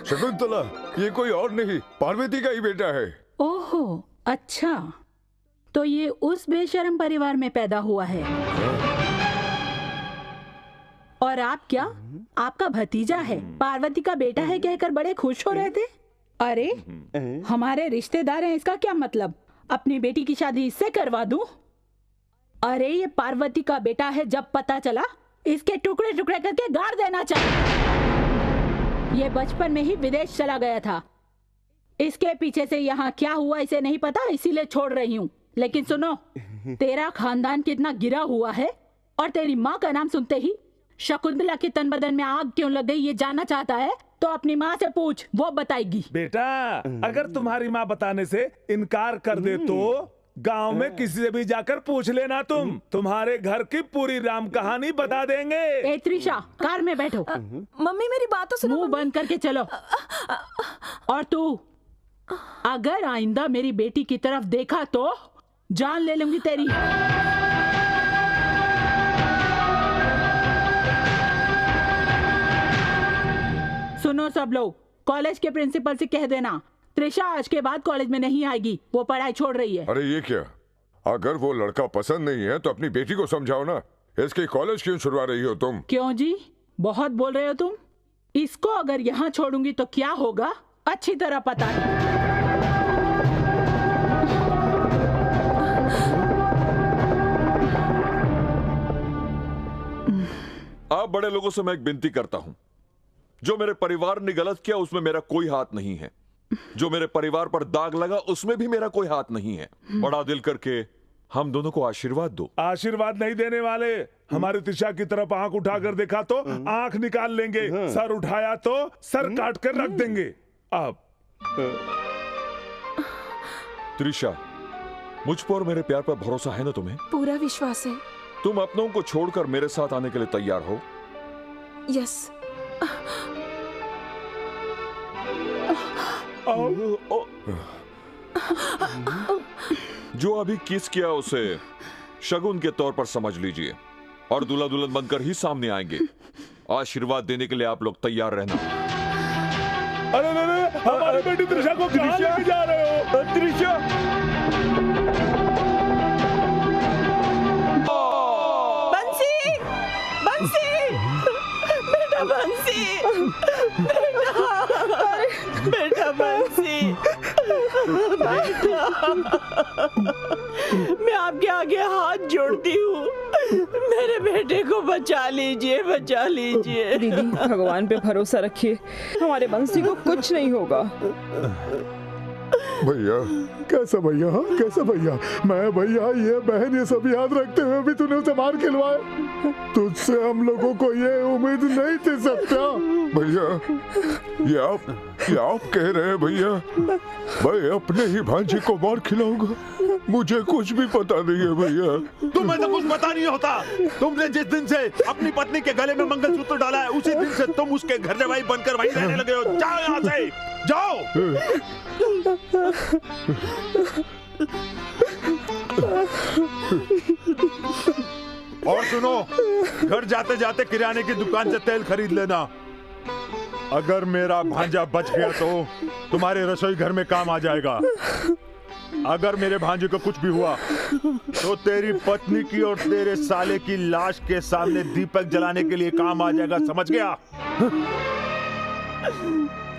शकुंतला, ये कोई और नहीं, पार्वती का ही बेटा है। ओहो, अच्छा, तो ये उस बेशर्म परिवार में पैदा हुआ है। और आप क्या, आपका भतीजा है, पार्वती का बेटा है कहकर बड़े खुश हो रहे थे? अरे हमारे रिश्तेदार हैं, इसका क्या मतलब? अपनी बेटी की शादी इससे करवा दूं? अरे ये पार्वती का बेटा है, जब पता चला इसके टुकड़े टुकड़े करके गाड़ देना चाहिए। ये बचपन में ही विदेश चला गया था। इसके पीछे से यहाँ क्या हुआ इसे नहीं पता, इसीलिए छोड़ रही हूँ। लेकिन सुनो, तेरा खानदान कितना गिरा हुआ है, और तेरी माँ का नाम सुनते ही शकुंतला के तन बदन में आग क्यों लग गई ये जानना चाहता है तो अपनी माँ से पूछ, वो बताएगी। बेटा, अगर तुम्हारी माँ बताने से इनकार कर दे तो गांव में किसी से भी जाकर पूछ लेना, तुम्हारे घर की पूरी राम कहानी बता देंगे। ए त्रिशा, कार में बैठो। मम्मी मेरी बात तो सुनो। मुंह बंद करके चलो। और तू, अगर आइंदा मेरी बेटी की तरफ देखा तो जान ले लूंगी तेरी। सुनो सब लोग, कॉलेज के प्रिंसिपल से कह देना त्रिशा आज के बाद कॉलेज में नहीं आएगी, वो पढ़ाई छोड़ रही है। अरे ये क्या, अगर वो लड़का पसंद नहीं है तो अपनी बेटी को समझाओ ना। इसके कॉलेज क्यों छुड़वा रही हो तुम? क्यों जी, बहुत बोल रहे हो तुम। इसको अगर यहाँ छोड़ूंगी तो क्या होगा अच्छी तरह पता है। आप बड़े लोगों से मैं एक विनती करता हूं, जो मेरे परिवार ने गलत किया उसमें मेरा कोई हाथ नहीं है, जो मेरे परिवार पर दाग लगा उसमें भी मेरा कोई हाथ नहीं है। बड़ा दिल करके हम दोनों को आशीर्वाद दो। आशीर्वाद नहीं देने वाले, हमारी त्रिशा की तरफ आंख उठाकर देखा तो आंख निकाल लेंगे, सर उठाया तो सर काट कर रख देंगे। अब त्रिशा, मुझ पर मेरे प्यार पर भरोसा है ना तुम्हें? पूरा विश्वास है। तुम अपनों को छोड़कर मेरे साथ आने के लिए तैयार हो? यस। जो अभी किस किया उसे शगुन के तौर पर समझ लीजिए, और दूल्हा दुल्हन बनकर ही सामने आएंगे। आशीर्वाद देने के लिए आप लोग तैयार रहना। अरे हमारी बेटी त्रिशा को कहाँ लेके जा रहे हो? त्रिशा, बंसी, बंसी, बेटा बंसी, बेटा बंसी, मैं आपके आगे हाथ जोड़ती हूँ, मेरे बेटे को बचा लीजिए, बचा लीजिए। दीदी, भगवान पे भरोसा रखिए, हमारे बंसी को कुछ नहीं होगा। भैया, कैसा भैया? हाँ कैसा भैया? मैं भैया, ये बहन, ये सब याद रखते हुए भी तूने उसे मार खिलवाया। तुझसे हम लोगों को ये उम्मीद नहीं थी सत्या। भैया, ये आप कह रहे हैं भैया? मैं अपने ही भांजे को मार खिलाऊंगा? मुझे कुछ भी पता नहीं है भैया। तुम्हें तो कुछ पता नहीं होता। तुमने जिस दिन से अपनी पत्नी के गले में मंगलसूत्र डाला है, उसी दिन से तुम उसके घर जवाई बनकर वहीं रहने लगे हो। जाओ यहाँ से, जाओ। और सुनो, घर जाते जाते किराने की दुकान से तेल खरीद लेना। अगर मेरा भांजा बच गया तो तुम्हारे रसोई घर में काम आ जाएगा। अगर मेरे भांजे को कुछ भी हुआ तो तेरी पत्नी की और तेरे साले की लाश के सामने दीपक जलाने के लिए काम आ जाएगा, समझ गया?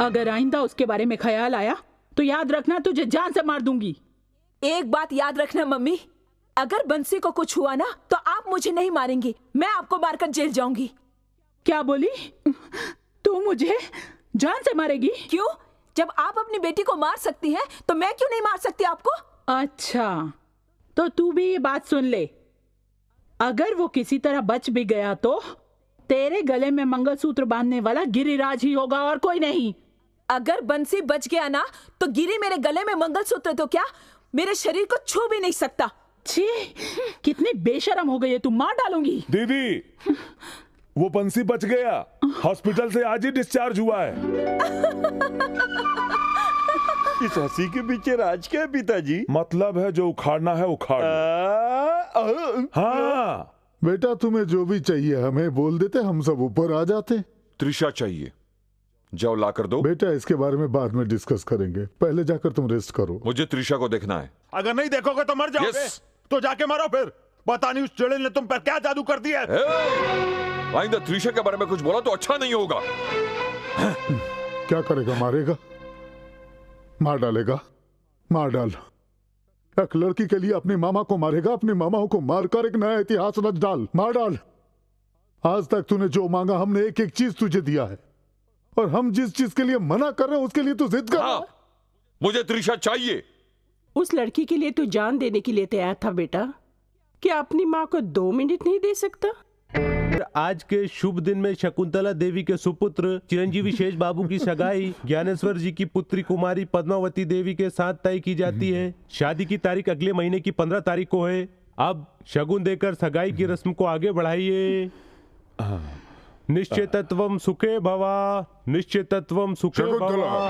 अगर आइंदा उसके बारे में ख्याल आया तो याद रखना, तुझे जान से मार दूंगी। एक बात याद रखना मम्मी, अगर बंसी को कुछ हुआ ना तो आप मुझे नहीं मारेंगी, मैं आपको मारकर जेल जाऊंगी। क्या बोली? तू मुझे जान से मारेगी? क्यों? जब आप अपनी बेटी को मार सकती हैं तो मैं क्यों नहीं मार सकती आपको? अच्छा, तो तू भी ये बात सुन ले, अगर वो किसी तरह बच भी गया तो तेरे गले में मंगलसूत्र बांधने वाला गिरिराज ही होगा और कोई नहीं। अगर बंसी बच गया ना तो गिरी मेरे गले में मंगलसूत्र तो क्या मेरे शरीर को छू भी नहीं सकता। छी, कितनी बेशरम हो गई है तू, मार डालूंगी। दीदी, वो बंसी बच गया, हॉस्पिटल से आज ही डिस्चार्ज हुआ है। इस हंसी के पीछे राज क्या है पिताजी? मतलब है जो उखाड़ना है उखाड़। हाँ बेटा, तुम्हें जो भी चाहिए हमें बोल देते, हम सब ऊपर आ जाते। त्रिशा चाहिए, जाओ ला कर दो। बेटा, इसके बारे में बाद में डिस्कस करेंगे, पहले जाकर तुम रेस्ट करो। मुझे त्रिशा को देखना है। अगर नहीं देखोगे तो मर जाओगे। yes. तो जाके मरो फिर। पता नहीं उस चुड़ैल ने तुम पर क्या जादू कर दिया है। आइंदा त्रिशा के बारे में कुछ बोला तो अच्छा नहीं होगा। क्या करेगा? मारेगा? मार डालेगा? मार डाल। एक लड़की के लिए अपने मामा को मारेगा, अपने मामा को मारकर एक नया इतिहास रच डाल। मार डाल। आज तक तूने जो मांगा हमने एक एक चीज तुझे दिया है, और हम जिस चीज के लिए मना कर रहे हैं उसके लिए तू जिद कर। हाँ, मुझे त्रिशा चाहिए। उस लड़की के लिए तू जान देने के लिए तैयार था बेटा, क्या अपनी माँ को 2 मिनट नहीं दे सकता? आज के शुभ दिन में शकुंतला देवी के सुपुत्र चिरंजीवी शेष बाबू की सगाई ज्ञानेश्वर जी की पुत्री कुमारी पद्मावती देवी के साथ तय की जाती है। शादी की तारीख अगले महीने की 15 तारीख को है। अब शगुन देकर सगाई की रस्म को आगे बढ़ाइए। निश्चितत्वम सुखे भवा, निश्चितत्वम सुखे भवा।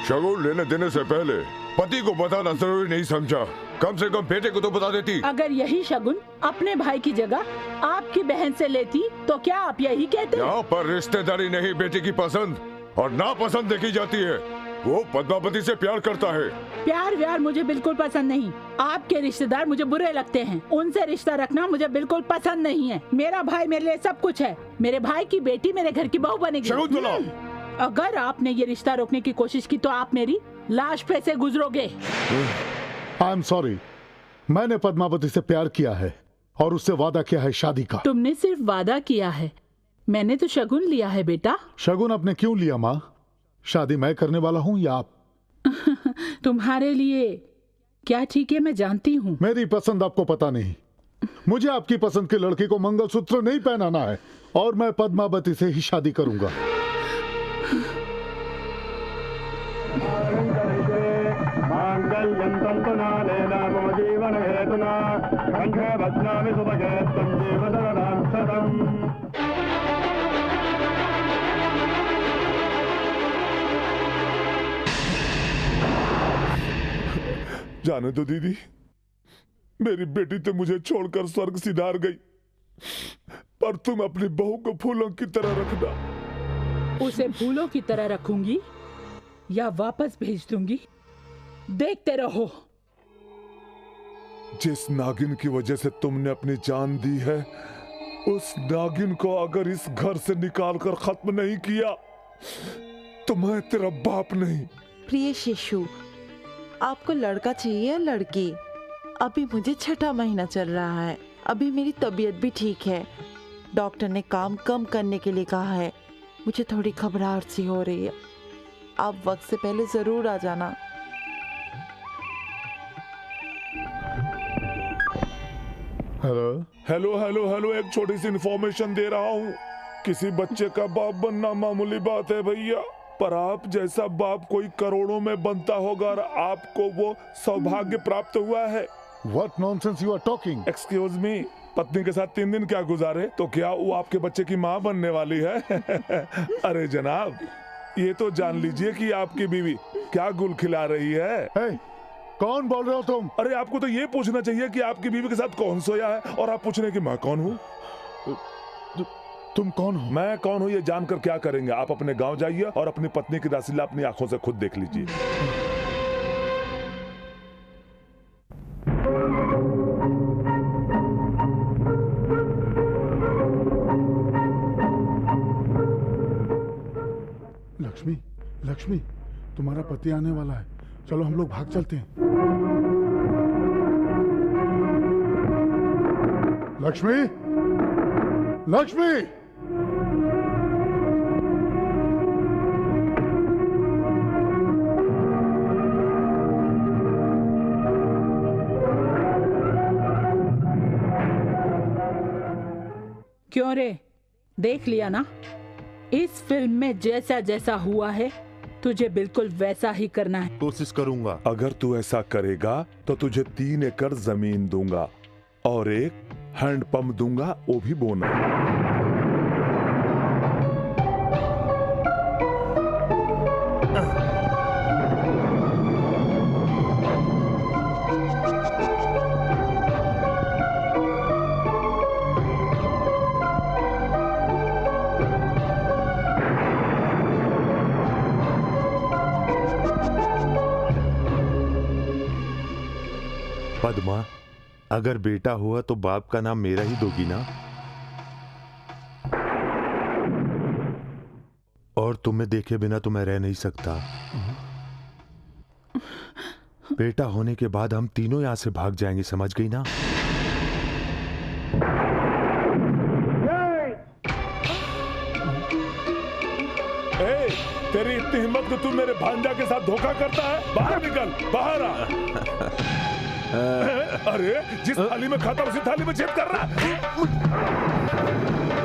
शगुन लेने देने से पहले पति को बताना जरूरी नहीं समझा? कम से कम बेटे को तो बता देती। अगर यही शगुन अपने भाई की जगह आपकी बहन से लेती तो क्या आप यही कहते? यहाँ पर रिश्तेदारी नहीं, बेटे की पसंद और नापसंद देखी जाती है। वो पद्मावती से प्यार करता है। प्यार व्यार मुझे बिल्कुल पसंद नहीं। आपके रिश्तेदार मुझे बुरे लगते हैं, उनसे रिश्ता रखना मुझे बिल्कुल पसंद नहीं है। मेरा भाई मेरे लिए सब कुछ है। मेरे भाई की बेटी मेरे घर की बहू बनेगी। अगर आपने ये रिश्ता रोकने की कोशिश की तो आप मेरी लाश पे से गुजरोगे। आई एम सॉरी, मैंने पद्मावती से प्यार किया है और उससे वादा किया है शादी का। तुमने सिर्फ वादा किया है, मैंने तो शगुन लिया है बेटा। शगुन आपने क्यों लिया माँ? शादी मैं करने वाला हूँ या आप? तुम्हारे लिए क्या ठीक है मैं जानती हूँ। मेरी पसंद आपको पता नहीं। मुझे आपकी पसंद के लड़के को मंगलसूत्र नहीं पहनाना है और मैं पद्मावती से ही शादी करूंगा। जाने दो दीदी, मेरी बेटी तो मुझे छोड़कर स्वर्ग सिधार गई, पर तुम अपनी बहू को फूलों की तरह रखना। उसे फूलों की तरह रखूंगी या वापस भेज दूंगी, देखते रहो। जिस नागिन की वजह से तुमने अपनी जान दी है, उस नागिन को अगर इस घर से निकाल कर खत्म नहीं किया तो मैं तेरा बाप नहीं। प्रिय शिशु, आपको लड़का चाहिए या लड़की? अभी मुझे 6ठा महीना चल रहा है, अभी मेरी तबीयत भी ठीक है। डॉक्टर ने काम कम करने के लिए कहा है। मुझे थोड़ी घबराहट सी हो रही है। आप वक्त से पहले जरूर आ जाना। हेलो हेलो हेलो हेलो, एक छोटी सी इन्फॉर्मेशन दे रहा हूँ। किसी बच्चे का बाप बनना मामूली बात है भैया। पर आप जैसा बाप कोई करोड़ों में बनता होगा और आपको वो सौभाग्य प्राप्त हुआ है। What nonsense you are talking? Excuse me, पत्नी के साथ 3 दिन क्या गुजारे तो क्या वो आपके बच्चे की माँ बनने वाली है? अरे जनाब, ये तो जान लीजिए कि आपकी बीवी क्या गुल खिला रही है। hey, कौन बोल रहे हो तुम? अरे आपको तो ये पूछना चाहिए कि आपकी बीवी के साथ कौन सोया है, और आप पूछने की मैं कौन हूँ। तुम कौन हो? मैं कौन हूँ ये जानकर क्या करेंगे? आप अपने गांव जाइए और अपनी पत्नी की रासलीला अपनी आंखों से खुद देख लीजिए। लक्ष्मी, लक्ष्मी, तुम्हारा पति आने वाला है, चलो हम लोग भाग चलते हैं। लक्ष्मी, लक्ष्मी, क्यों रे, देख लिया ना? इस फिल्म में जैसा जैसा हुआ है तुझे बिल्कुल वैसा ही करना है। कोशिश करूंगा। अगर तू ऐसा करेगा तो तुझे 3 एकड़ जमीन दूंगा और एक हैंडपंप दूंगा, वो भी बोनस। पद्मा, अगर बेटा हुआ तो बाप का नाम मेरा ही दोगी ना? और तुम्हें देखे बिना तो मैं रह नहीं सकता। बेटा होने के बाद हम तीनों यहां से भाग जाएंगे, समझ गई ना? तेरी इतनी हिम्मत कि तू मेरे भांजा के साथ धोखा करता है? बाहर निकल, बाहर आ। अरे जिस थाली में खाता उसी थाली में छेद कर रहा है।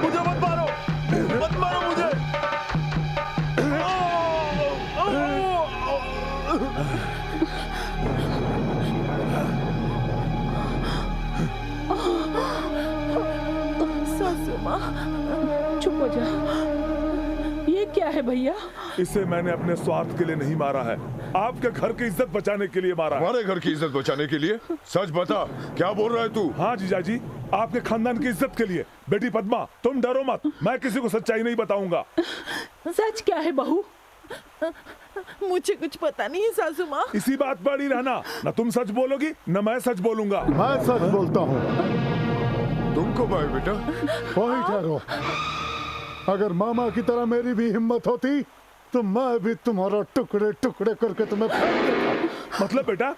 मुझे मत मारो, मत मारो मुझे। सासू माँ, चुप हो जा। ये क्या है भैया? इसे मैंने अपने स्वार्थ के लिए नहीं मारा है, आपके घर की इज्जत बचाने के लिए मारा है। हमारे घर की इज्जत बचाने के लिए? सच बता, क्या बोल रहा है तू? हाँ जीजाजी, आपके खानदान की इज्जत के लिए। बेटी पद्मा, तुम डरो मत, मैं किसी को सच्चाई नहीं बताऊंगा। सच क्या है बहू? मुझे कुछ पता नहीं है सासू माँ। इसी बात पर ही रहना, न तुम सच बोलोगी न मैं सच बोलूंगा। मैं सच बोलता हूँ। तुमको भाई बेटा वही ठहरो। अगर मामा की तरह मेरी भी हिम्मत होती तो मैं भी तुम्हारा टुकड़े टुकड़े करके तुम्हें फेंक देता। मतलब बेटा,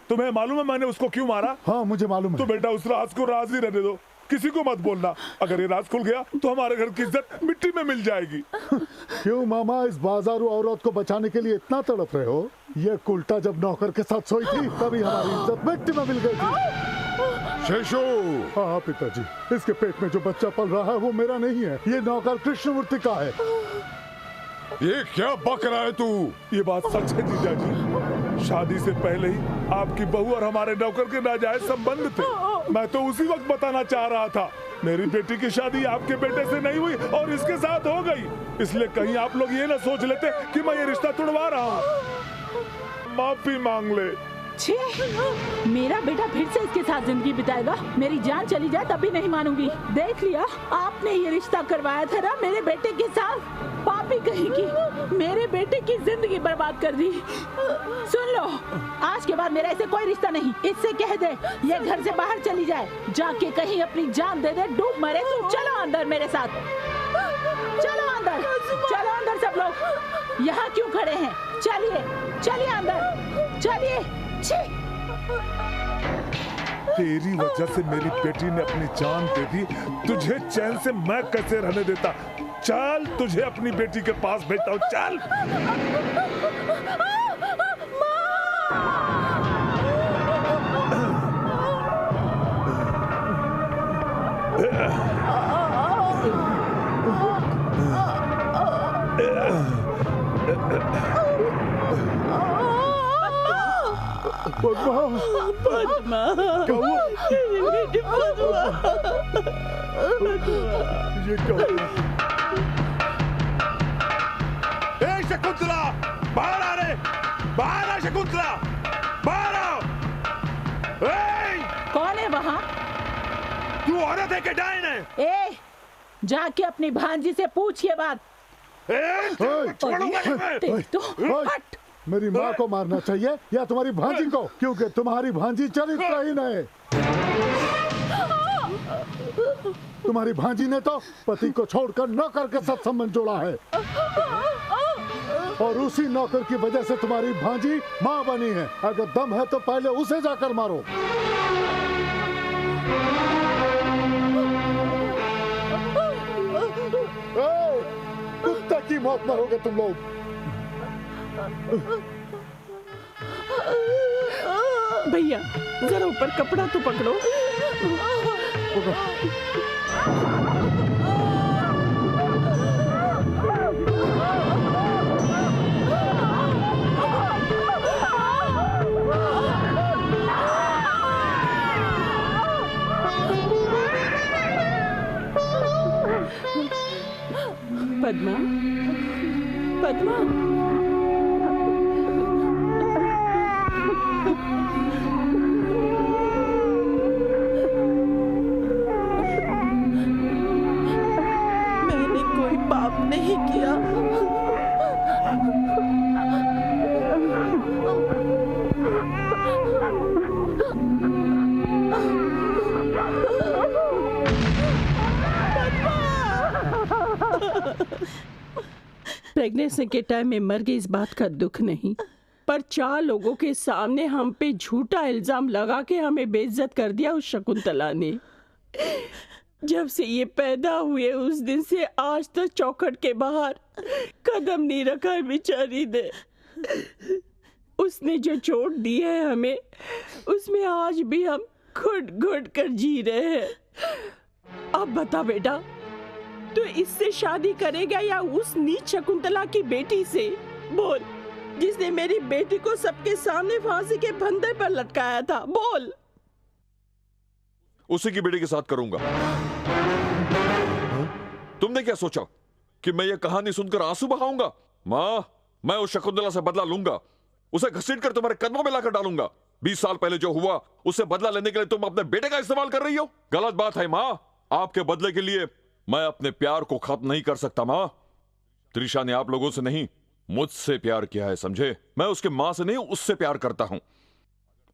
तुम्हें मालूम है मैंने उसको क्यों मारा? हाँ मुझे मालूम है। तो बेटा उस राज को राज ही रहने दो, किसी को मत बोलना। अगर ये राज खुल गया तो हमारे घर की इज्जत मिट्टी में मिल जाएगी। क्यों मामा इस बाजारू औरत को बचाने के लिए इतना तड़प रहे हो? ये कुल्टा जब नौकर के साथ सोई थी तभी हमारी इज्जत मिट्टी में मिल गई थी। शेषो! हाँ पिताजी, इसके पेट में जो बच्चा पल रहा है वो मेरा नहीं है, ये नौकर कृष्णमूर्ति का है। ये क्या बक रहा है तू? ये बात सच है जीजाजी, शादी से पहले ही आपकी बहू और हमारे नौकर के नाजायज संबंध थे। मैं तो उसी वक्त बताना चाह रहा था। मेरी बेटी की शादी आपके बेटे से नहीं हुई और इसके साथ हो गई, इसलिए कहीं आप लोग ये ना सोच लेते कि मैं ये रिश्ता तोड़वा रहा हूँ। माफी मांग ले। छे, मेरा बेटा फिर से इसके साथ जिंदगी बिताएगा? मेरी जान चली जाए तब भी नहीं मानूंगी। देख लिया, आपने ये रिश्ता करवाया था ना मेरे बेटे के साथ। पापी कहीं की मेरे बेटे की जिंदगी बर्बाद कर दी। सुन लो, आज के बाद मेरा ऐसे कोई रिश्ता नहीं। इससे कह दे ये घर से बाहर चली जाए, जाके कहीं अपनी जान दे दे, डूब मरे। तो चलो अंदर मेरे साथ, चलो अंदर, चलो अंदर सब लोग। यहाँ क्यों खड़े हैं? चलिए चलिए अंदर, चलिए। तेरी वजह से मेरी बेटी ने अपनी जान दे दी, तुझे चैन से मैं कैसे रहने देता? चल, तुझे अपनी बेटी के पास भेजता हूँ, चल। पद्मा बेटी पद्मा ये क्या ए शकुंतला, बाहर आ रे, बाहर आ शकुंतला, बाहर आओ। कौन है वहाँ? तू औरत है कि डायन है? ए, जाके अपनी भांजी से पूछ ये बात। छोड़ूंगा नहीं मैं। तो हट। मेरी माँ को मारना चाहिए या तुम्हारी भांजी को, क्योंकि तुम्हारी भांजी चरित्रहीन है। तुम्हारी भांजी ने तो पति को छोड़कर नौकर के साथ संबंध जोड़ा है, और उसी नौकर की वजह से तुम्हारी भांजी माँ बनी है। अगर दम है तो पहले उसे जाकर मारो। कुत्ते की मौत मरोगे तुम लोग। भैया जरा ऊपर कपड़ा तो पकड़ो। पद्मा, पद्मा, मैंने कोई पाप नहीं किया। प्रेगनेंसी के टाइम में मर गई इस बात का दुख नहीं, पर 4 लोगों के सामने हम पे झूठा इल्जाम लगा के हमें बेइज्जत कर दिया उस शकुंतला ने। जब से ये पैदा हुए उस दिन से आज तक चौखट के बाहर कदम नहीं रखा है बेचारी ने। उसने जो चोट दी है हमें, उसमें आज भी हम घुट घुट कर जी रहे हैं। अब बता बेटा, तो इससे शादी करेगा या उस नीच शकुंतला की बेटी से? बोल, जिसने मेरी बेटी को सबके सामने फांसी के फंदे पर लटकाया था। बोल। उसी की बेटी के साथ करूंगा। तुमने क्या सोचा कि मैं ये कहानी सुनकर आंसू बहाऊंगा? माँ, मैं उस शकुंतला से बदला लूंगा, उसे घसीटकर तुम्हारे कदमों में लाकर डालूंगा। 20 साल पहले जो हुआ उससे बदला लेने के लिए तुम अपने बेटे का इस्तेमाल कर रही हो। गलत बात है माँ। आपके बदले के लिए मैं अपने प्यार को खत्म नहीं कर सकता माँ। त्रिशा ने आप लोगों से नहीं, मुझसे प्यार किया है, समझे? मैं उसके माँ से नहीं, उससे प्यार करता हूं।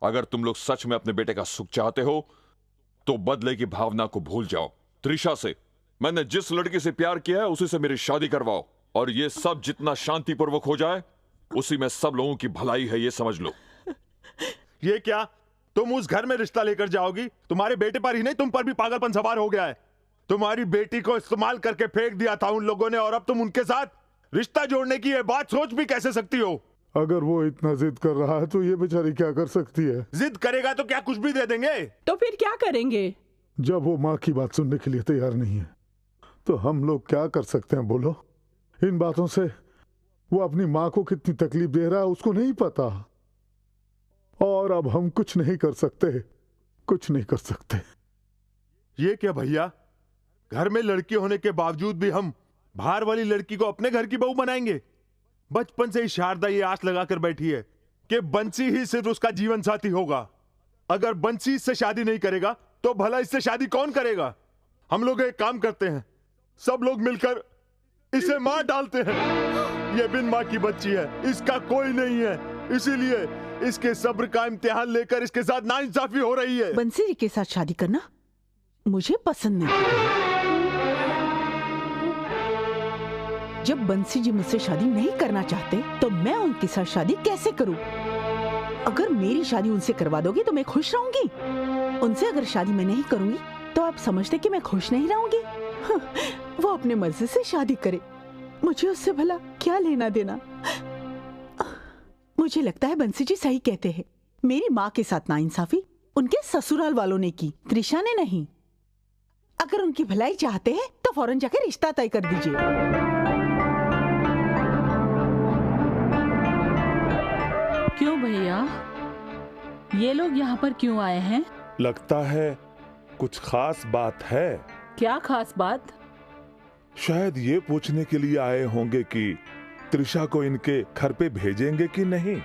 अगर तुम लोग सच में अपने बेटे का सुख चाहते हो तो बदले की भावना को भूल जाओ। त्रिशा से मैंने जिस लड़की से प्यार किया है उसी से मेरी शादी करवाओ, और ये सब जितना शांतिपूर्वक हो जाए उसी में सब लोगों की भलाई है, ये समझ लो। ये क्या, तुम उस घर में रिश्ता लेकर जाओगी? तुम्हारे बेटे पर ही नहीं, तुम पर भी पागलपन सवार हो गया है। तुम्हारी बेटी को इस्तेमाल करके फेंक दिया था उन लोगों ने, और अब तुम उनके साथ रिश्ता जोड़ने की ये बात सोच भी कैसे सकती हो? अगर वो इतना जिद कर रहा है तो ये बेचारी क्या कर सकती है? जिद करेगा तो क्या कुछ भी दे देंगे? तो फिर क्या करेंगे? जब वो माँ की बात सुनने के लिए तैयार नहीं है तो हम लोग क्या कर सकते हैं बोलो? इन बातों से वो अपनी माँ को कितनी तकलीफ दे रहा है उसको नहीं पता, और अब हम कुछ नहीं कर सकते, कुछ नहीं कर सकते। ये क्या भैया, घर में लड़की होने के बावजूद भी हम बाहर वाली लड़की को अपने घर की बहू बनाएंगे? बचपन से ही शारदा ये आस लगाकर बैठी है कि बंसी ही सिर्फ उसका जीवन साथी होगा। अगर बंसी इससे शादी नहीं करेगा तो भला इससे शादी कौन करेगा? हम लोग एक काम करते हैं, सब लोग मिलकर इसे मार डालते हैं। ये बिन माँ की बच्ची है, इसका कोई नहीं है, इसीलिए इसके सब्र का इम्तिहान लेकर इसके साथ नाइंसाफी हो रही है। बंसी जी के साथ शादी करना मुझे पसंद नहीं। जब बंसी जी मुझसे शादी नहीं करना चाहते तो मैं उनके साथ शादी कैसे करूं? अगर मेरी शादी उनसे करवा दोगे तो मैं खुश रहूंगी। उनसे अगर शादी मैं नहीं करूंगी तो आप समझते कि मैं खुश नहीं रहूंगी? हाँ, वो अपने मर्जी से शादी करे, मुझे उससे भला क्या लेना देना। मुझे लगता है बंसी जी सही कहते हैं। मेरी माँ के साथ नाइंसाफी उनके ससुराल वालों ने की, त्रिशा ने नहीं। अगर उनकी भलाई चाहते हैं तो फौरन जाकर रिश्ता तय कर दीजिए। क्यों भैया, ये लोग यहाँ पर क्यों आए हैं? लगता है कुछ खास बात है। क्या खास बात? शायद ये पूछने के लिए आए होंगे कि त्रिशा को इनके घर पे भेजेंगे कि नहीं।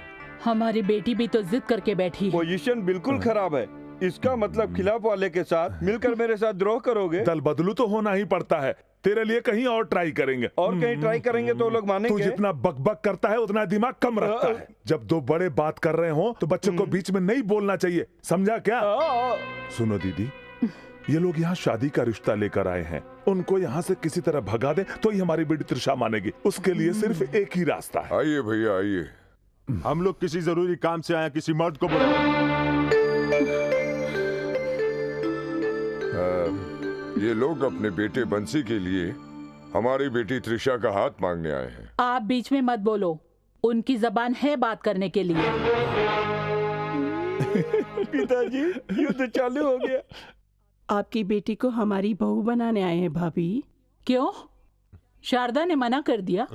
हमारी बेटी भी तो जिद करके बैठी है। पोजीशन बिल्कुल खराब है। इसका मतलब खिलाफ वाले के साथ मिलकर मेरे साथ द्रोह करोगे। दल बदलू तो होना ही पड़ता है। तेरे लिए कहीं और ट्राई करेंगे। और कहीं ट्राई करेंगे तो लोग मानेंगे। तू जितना बकबक करता है उतना दिमाग कम रखता है। जब दो बड़े बात कर रहे हो तो बच्चों को बीच में नहीं बोलना चाहिए, समझा क्या? सुनो दीदी, ये लोग यहाँ शादी का रिश्ता लेकर आए हैं। उनको यहाँ से किसी तरह भगा दे तो ही हमारी बेटी त्रिशा मानेगी। उसके लिए सिर्फ एक ही रास्ता है। आइए भैया आइए। हम लोग किसी जरूरी काम से आए, किसी मर्द को बुलाओ। ये लोग अपने बेटे बंसी के लिए हमारी बेटी त्रिशा का हाथ मांगने आए हैं। आप बीच में मत बोलो, उनकी जबान है बात करने के लिए। पिताजी, युद्ध चालू हो गया। आपकी बेटी को हमारी बहू बनाने आए हैं भाभी। क्यों? शारदा ने मना कर दिया?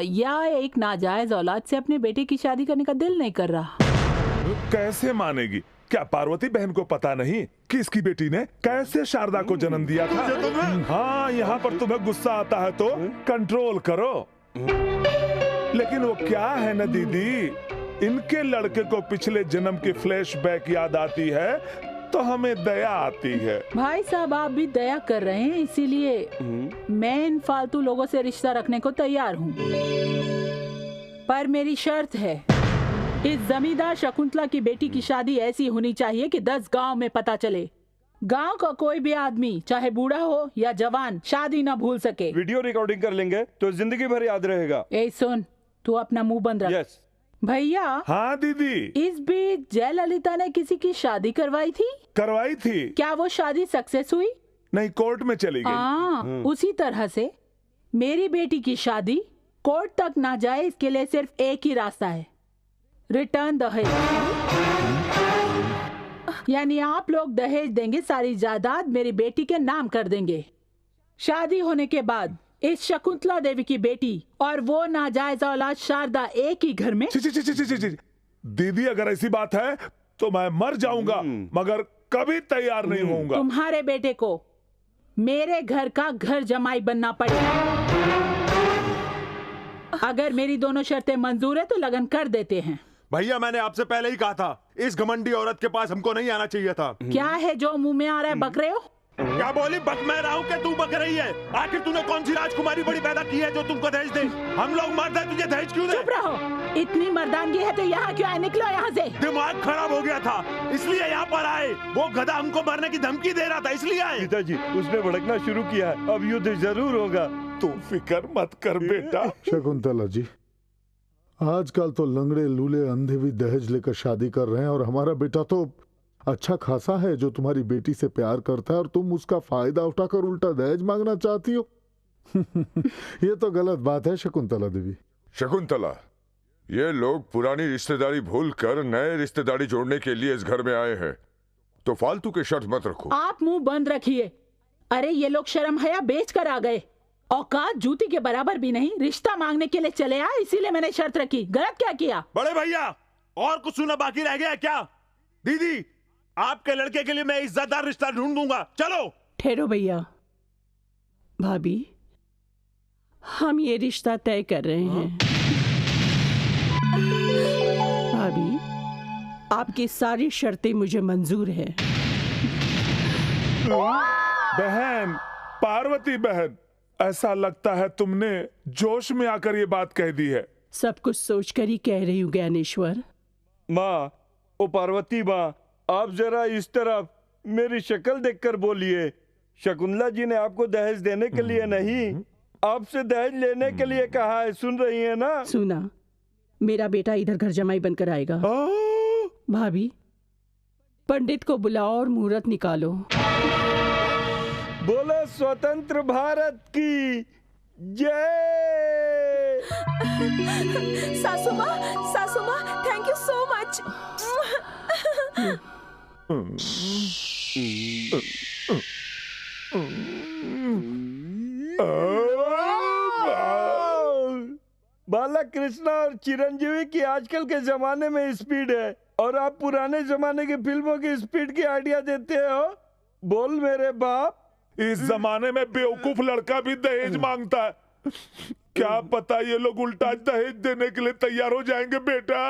या एक नाजायज औलाद से अपने बेटे की शादी करने का दिल नहीं कर रहा। कैसे मानेगी? क्या पार्वती बहन को पता नहीं कि इसकी बेटी ने कैसे शारदा को जन्म दिया था? हाँ, यहाँ पर तुम्हें गुस्सा आता है तो कंट्रोल करो। लेकिन वो क्या है ना दीदी, इनके लड़के को पिछले जन्म की फ्लैशबैक याद आती है तो हमें दया आती है। भाई साहब, आप भी दया कर रहे हैं, इसीलिए मैं इन फालतू लोगों से रिश्ता रखने को तैयार हूँ। पर मेरी शर्त है, इस जमींदार शकुंतला की बेटी की शादी ऐसी होनी चाहिए कि 10 गांव में पता चले। गांव का कोई भी आदमी, चाहे बूढ़ा हो या जवान, शादी ना भूल सके। वीडियो रिकॉर्डिंग कर लेंगे तो जिंदगी भर याद रहेगा। ए सुन, तू अपना मुंह बंद रख। यस भैया। हाँ दीदी। इस बीच जयललिता ने किसी की शादी करवाई थी? करवाई थी। क्या वो शादी सक्सेस हुई? नहीं, कोर्ट में चली गई। उसी तरह से मेरी बेटी की शादी कोर्ट तक ना जाए, इसके लिए सिर्फ एक ही रास्ता है, रिटर्न दहेज। यानी आप लोग दहेज देंगे, सारी जायदाद मेरी बेटी के नाम कर देंगे। शादी होने के बाद इस शकुंतला देवी की बेटी और वो नाजायज औलाद शारदा एक ही घर में। दीदी, अगर ऐसी बात है तो मैं मर जाऊंगा, मगर कभी तैयार नहीं होऊंगा। तुम्हारे बेटे को मेरे घर का घर जमाई बनना पड़ेगा। अगर मेरी दोनों शर्तें मंजूर है तो लगन कर देते हैं। भैया, मैंने आपसे पहले ही कहा था, इस घमंडी औरत के पास हमको नहीं आना चाहिए था। क्या है जो मुंह में आ रहा है? बक रहे हो? क्या बोली? बक मैं रहा हूँ कि तू बक रही है? आखिर तूने कौन सी राजकुमारी बड़ी पैदा की है जो तुमको दहेज दे? हम लोग मर्द हैं, तुझे दहेज क्यों दे? चुप रहो। इतनी मर्दानगी है तो यहाँ क्यों आए? निकलो यहाँ से। दिमाग खराब हो गया था, इसलिए यहाँ पर आए। वो गधा हमको मारने की धमकी दे रहा था, इसलिए आए। पिताजी, उसने भड़कना शुरू किया है, अब युद्ध जरूर होगा। तू फिक्र मत कर बेटा। शकुंतला जी, आजकल तो लंगड़े लूले अंधे भी दहेज लेकर शादी कर रहे हैं, और हमारा बेटा तो अच्छा खासा है जो तुम्हारी बेटी से प्यार करता है, और तुम उसका फायदा उठाकर उल्टा दहेज मांगना चाहती हो। ये तो गलत बात है शकुंतला देवी। शकुंतला, ये लोग पुरानी रिश्तेदारी भूलकर नए रिश्तेदारी जोड़ने के लिए इस घर में आए हैं, तो फालतू के शर्त मत रखो। आप मुंह बंद रखिए। अरे ये लोग शर्म हया बेच कर आ गए, औकात जूती के बराबर भी नहीं, रिश्ता मांगने के लिए चले आए, इसीलिए मैंने शर्त रखी। गलत क्या किया? बड़े भैया, और कुछ सुना बाकी रह गया क्या? दीदी, आपके लड़के के लिए मैं इज्जतदार रिश्ता ढूंढ दूंगा, चलो। ठहरो भैया। भाभी, हम ये रिश्ता तय कर रहे हैं। भाभी, आपकी सारी शर्तें मुझे मंजूर है। बहन, पार्वती बहन, ऐसा लगता है तुमने जोश में आकर ये बात कह दी है। सब कुछ सोचकर ही कह रही हूँ ज्ञानेश्वर। माँ, ओ पार्वती माँ, आप जरा इस तरफ मेरी शक्ल देखकर बोलिए। शकुंतला जी ने आपको दहेज देने के लिए नहीं, आपसे दहेज लेने के लिए कहा है। सुन रही है ना? सुना। मेरा बेटा इधर घर जमाई बनकर आएगा। भाभी, पंडित को बुलाओ और मुहूर्त निकालो। बोलो स्वतंत्र भारत की जय। सासुमा, सासुमा, थैंक यू सो मच। बालक कृष्णा और चिरंजीवी की आजकल के जमाने में स्पीड है, और आप पुराने जमाने की फिल्मों की स्पीड की आइडिया देते हो। बोल मेरे बाप। इस जमाने में बेवकूफ लड़का भी दहेज मांगता है। क्या पता ये लोग उल्टा दहेज देने के लिए तैयार हो जाएंगे बेटा।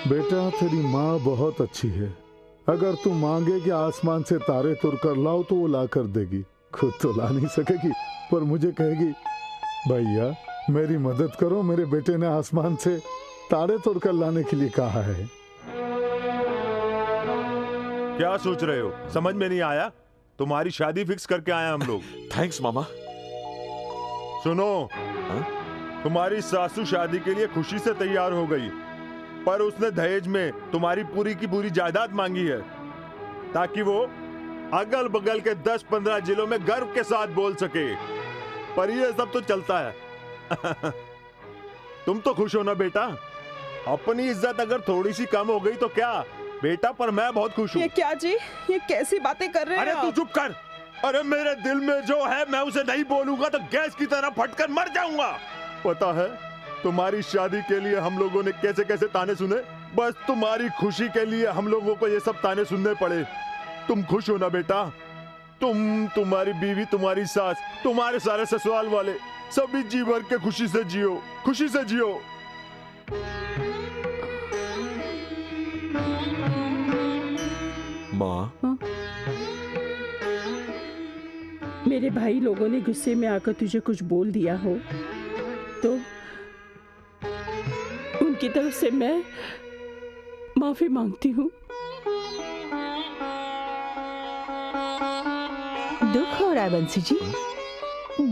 बेटा तेरी माँ बहुत अच्छी है। अगर तू मांगे कि आसमान से तारे तुर कर लाओ तो वो ला कर देगी। खुद तो ला नहीं सकेगी पर मुझे कहेगी भैया मेरी मदद करो, मेरे बेटे ने आसमान से तारे तुर कर लाने के लिए कहा है। क्या सोच रहे हो? समझ में नहीं आया? तुम्हारी शादी फिक्स करके आए हम लोग। थैंक्स मामा। सुनो, तुम्हारी सासू शादी के लिए खुशी से तैयार हो गई, पर उसने दहेज में तुम्हारी पूरी की पूरी जायदाद मांगी है ताकि वो अगल बगल के 10-15 जिलों में गर्व के साथ बोल सके। पर ये सब तो चलता है। तुम तो खुश हो ना बेटा? अपनी इज्जत अगर थोड़ी सी कम हो गई तो क्या बेटा, पर मैं बहुत खुश हूँ। ये क्या जी, ये कैसी बातें कर रहे हैं? अरे तू चुप कर। अरे मेरे दिल में जो है मैं उसे नहीं बोलूंगा तो गैस की तरह फटकर मर जाऊंगा। पता है तुम्हारी शादी के लिए हम लोगों ने कैसे कैसे ताने सुने, बस तुम्हारी खुशी के लिए हम लोगों को ये सब ताने सुनने पड़े। तुम खुश हो ना बेटा? तुम, तुम्हारी बीवी, तुम्हारी सास, तुम्हारे सारे ससुराल वाले सभी जी भर के खुशी से जियो, खुशी से जियो। माँ, मेरे भाई लोगों ने गुस्से में आकर तुझे कुछ बोल दिया हो तो उनकी तरफ से मैं माफी मांगती हूँ। दुख हो रहा है बंसी जी?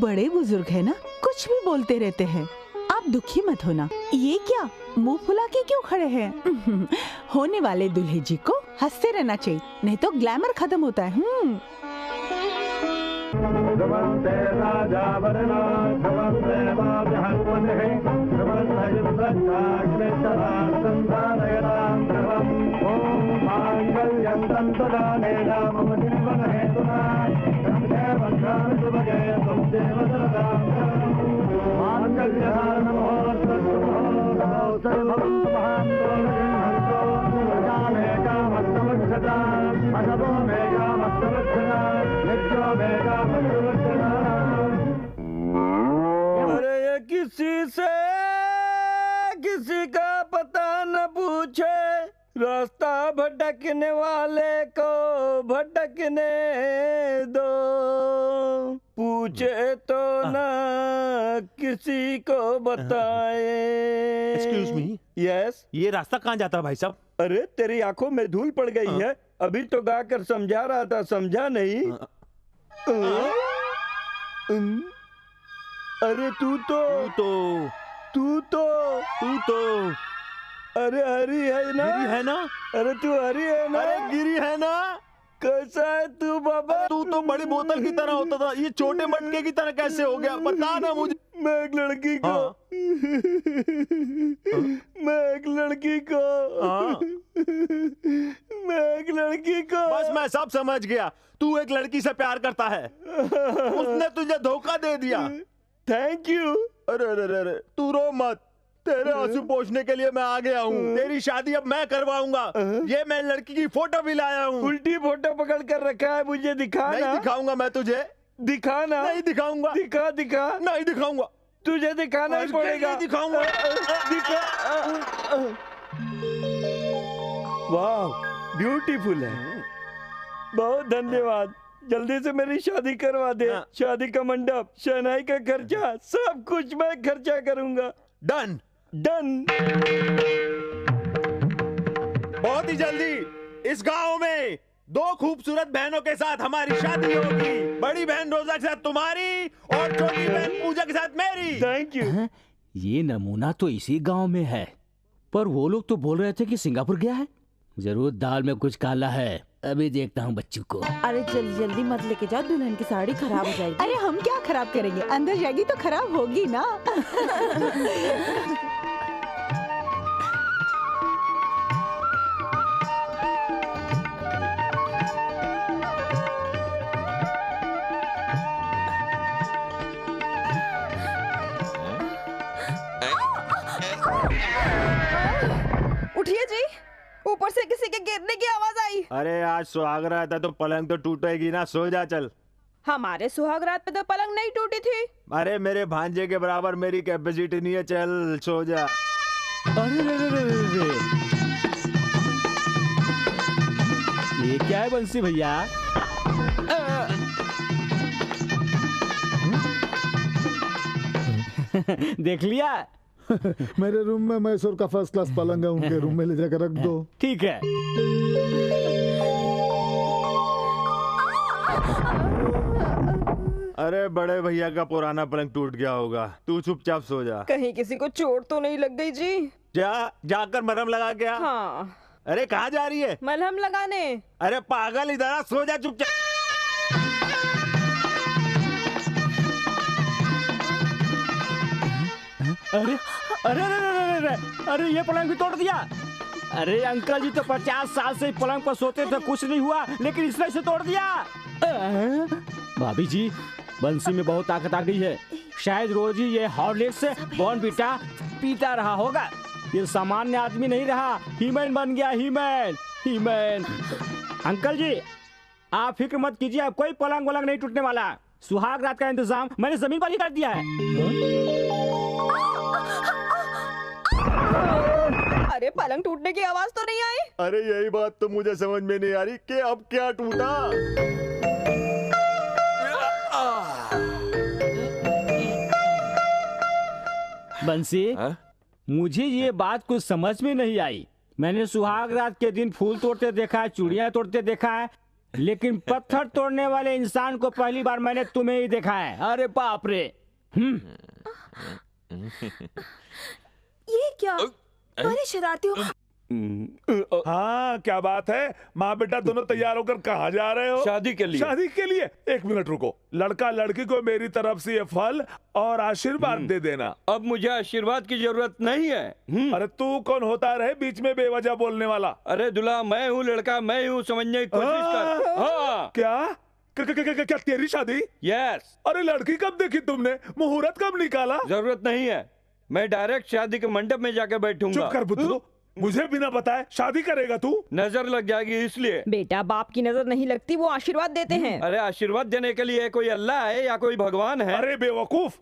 बड़े बुजुर्ग है ना, कुछ भी बोलते रहते हैं। आप दुखी मत होना। ये क्या मुंह फुला के क्यों खड़े हैं? होने वाले दूल्हे जी को हंसते रहना चाहिए, नहीं तो ग्लैमर खत्म होता है। नमस्ते राजा वरना नमस्ते बाजहस्पतिः नमस्ते युद्धशास्त्रेश्वरा संधारयतां सर्वम् ॐ माङ्गल्यं तन्तदानेन मम जीवनहेतुना त्र्यम्बके वरदां शुभगे त्वं देव शरदां शरणं माङ्गल्यधारणमहोत्सवो सर्वं महान्तोलगन्धो प्रजामे कामस्तमक्षता अशवो मे कामस्तमक्षता नित्यो मे कामस्तमक्षता। अरे ये किसी का पता न पूछे, रास्ता भटकने वाले को भटकने दो। पूछे तो ना किसी को बताए। Excuse me. यस। ये रास्ता कहाँ जाता है भाई साहब? अरे तेरी आंखों में धूल पड़ गई है, अभी तो गाकर समझा रहा था, समझा नहीं? अरे तू तो अरे हरी है ना? गिरी है ना? अरे तू हरी है ना? अरे गिरी है ना? कैसा है तू बाबा? तू तो बड़ी बोतल की तरह होता था, ये छोटे मटके की तरह कैसे हो गया? बता ना मुझे। मैं एक लड़की को बस मैं सब समझ गया। तू एक लड़की से प्यार करता है, उसने तुझे धोखा दे दिया। Thank you. अरे अरे अरे तू रो मत, तेरे आंसू पोंछने के लिए मैं आ गया हूँ। तेरी शादी अब मैं करवाऊंगा। ये मैं लड़की की फोटो भी लाया हूँ। उल्टी फोटो पकड़ कर रखा है, मुझे दिखा। नहीं दिखाऊंगा मैं तुझे। दिखाना। नहीं दिखाऊंगा। दिखा। नहीं दिखाऊंगा। तुझे दिखाना ही पड़ेगा। नहीं दिखाऊंगा। वाह ब्यूटीफुल है। बहुत धन्यवाद। जल्दी से मेरी शादी करवा दे। शादी का मंडप, शहनाई का खर्चा, सब कुछ मैं खर्चा करूंगा। डन। बहुत ही जल्दी इस गांव में 2 खूबसूरत बहनों के साथ हमारी शादी होगी। बड़ी बहन रोजा के साथ तुम्हारी और छोटी बहन पूजा के साथ मेरी। Thank you. ये नमूना तो इसी गांव में है, पर वो लोग तो बोल रहे थे कि सिंगापुर गया है। जरूर दाल में कुछ काला है। अभी देखता हूँ बच्चों को। अरे जल्दी मत लेके जाओ, दुल्हन की साड़ी खराब हो जाएगी। अरे हम क्या खराब करेंगे, अंदर जाएगी तो खराब होगी ना। उठिए जी, ऊपर से किसी के गिरने की आवाज आई। अरे आज सुहाग रात है तो पलंग तो टूटेगी ना, सो जा चल। हमारे सुहाग रात पे तो पलंग नहीं टूटी थी। अरे मेरे भांजे के बराबर मेरी कैपेसिटी नहीं है, चल सो जा। अरे रे रे रे रे रे। ये क्या है बंसी भैया? देख लिया? मेरे रूम में मैसूर का फर्स्ट क्लास पलंग है, उनके रूम में ले जाकर रख दो। ठीक है। अरे बड़े भैया का पुराना पलंग टूट गया होगा, तू चुपचाप सो जा। कहीं किसी को चोट तो नहीं लग गई जी? जाकर मरहम लगा के आ। हाँ। अरे कहाँ जा रही है? मलहम लगाने। अरे पागल, इधर आ, सो जा चुपचाप। अरे अरे अरे अरे अरे अरे ये पलंग भी तोड़ दिया। अरे अंकल जी तो 50 साल से पलंग पर सोते थे, कुछ नहीं हुआ, लेकिन इसने इसे तोड़ दिया। भाभी जी, बंसी में बहुत ताकत आ गई है, शायद रोज ही ये हॉर्लिक्स बॉर्नवीटा पीता रहा होगा। ये सामान्य आदमी नहीं रहा, हीमैन बन गया, हीमैन हीमैन। अंकल जी आप फिक्र मत कीजिए, अब कोई पलंग वलंग नहीं टूटने वाला। सुहाग रात का इंतजाम मैंने जमीन पर ही कर दिया है। अरे पलंग टूटने की आवाज तो नहीं आई? अरे यही बात तो मुझे समझ में नहीं आ रही कि अब क्या टूटा। बंसी, मुझे ये बात कुछ समझ में नहीं आई। मैंने सुहाग रात के दिन फूल तोड़ते देखा है, चूड़ियां तोड़ते देखा है, लेकिन पत्थर तोड़ने वाले इंसान को पहली बार मैंने तुम्हें ही देखा है। अरे बाप रे। ये क्या? बड़े शरारती हो। हाँ क्या बात है, माँ बेटा दोनों तैयार होकर कहाँ जा रहे हो? शादी के लिए। शादी के लिए? एक मिनट रुको, लड़का लड़की को मेरी तरफ से ये फल और आशीर्वाद दे देना। अब मुझे आशीर्वाद की जरूरत नहीं है। अरे तू कौन होता रहे बीच में बेवजह बोलने वाला? अरे दूल्हा मैं हूँ, लड़का मैं हूँ, समझने की कोशिश कर। हाँ। क्या तेरी शादी? यस। अरे लड़की कब देखी तुमने? मुहूर्त कब निकाला? जरूरत नहीं है, मैं डायरेक्ट शादी के मंडप में जाकर बैठूंगा। चुप कर बुद्धू, मुझे बिना बताए शादी करेगा तू? नजर लग जाएगी इसलिए। बेटा बाप की नजर नहीं लगती, वो आशीर्वाद देते हैं। अरे आशीर्वाद देने के लिए कोई अल्लाह है या कोई भगवान है? अरे बेवकूफ,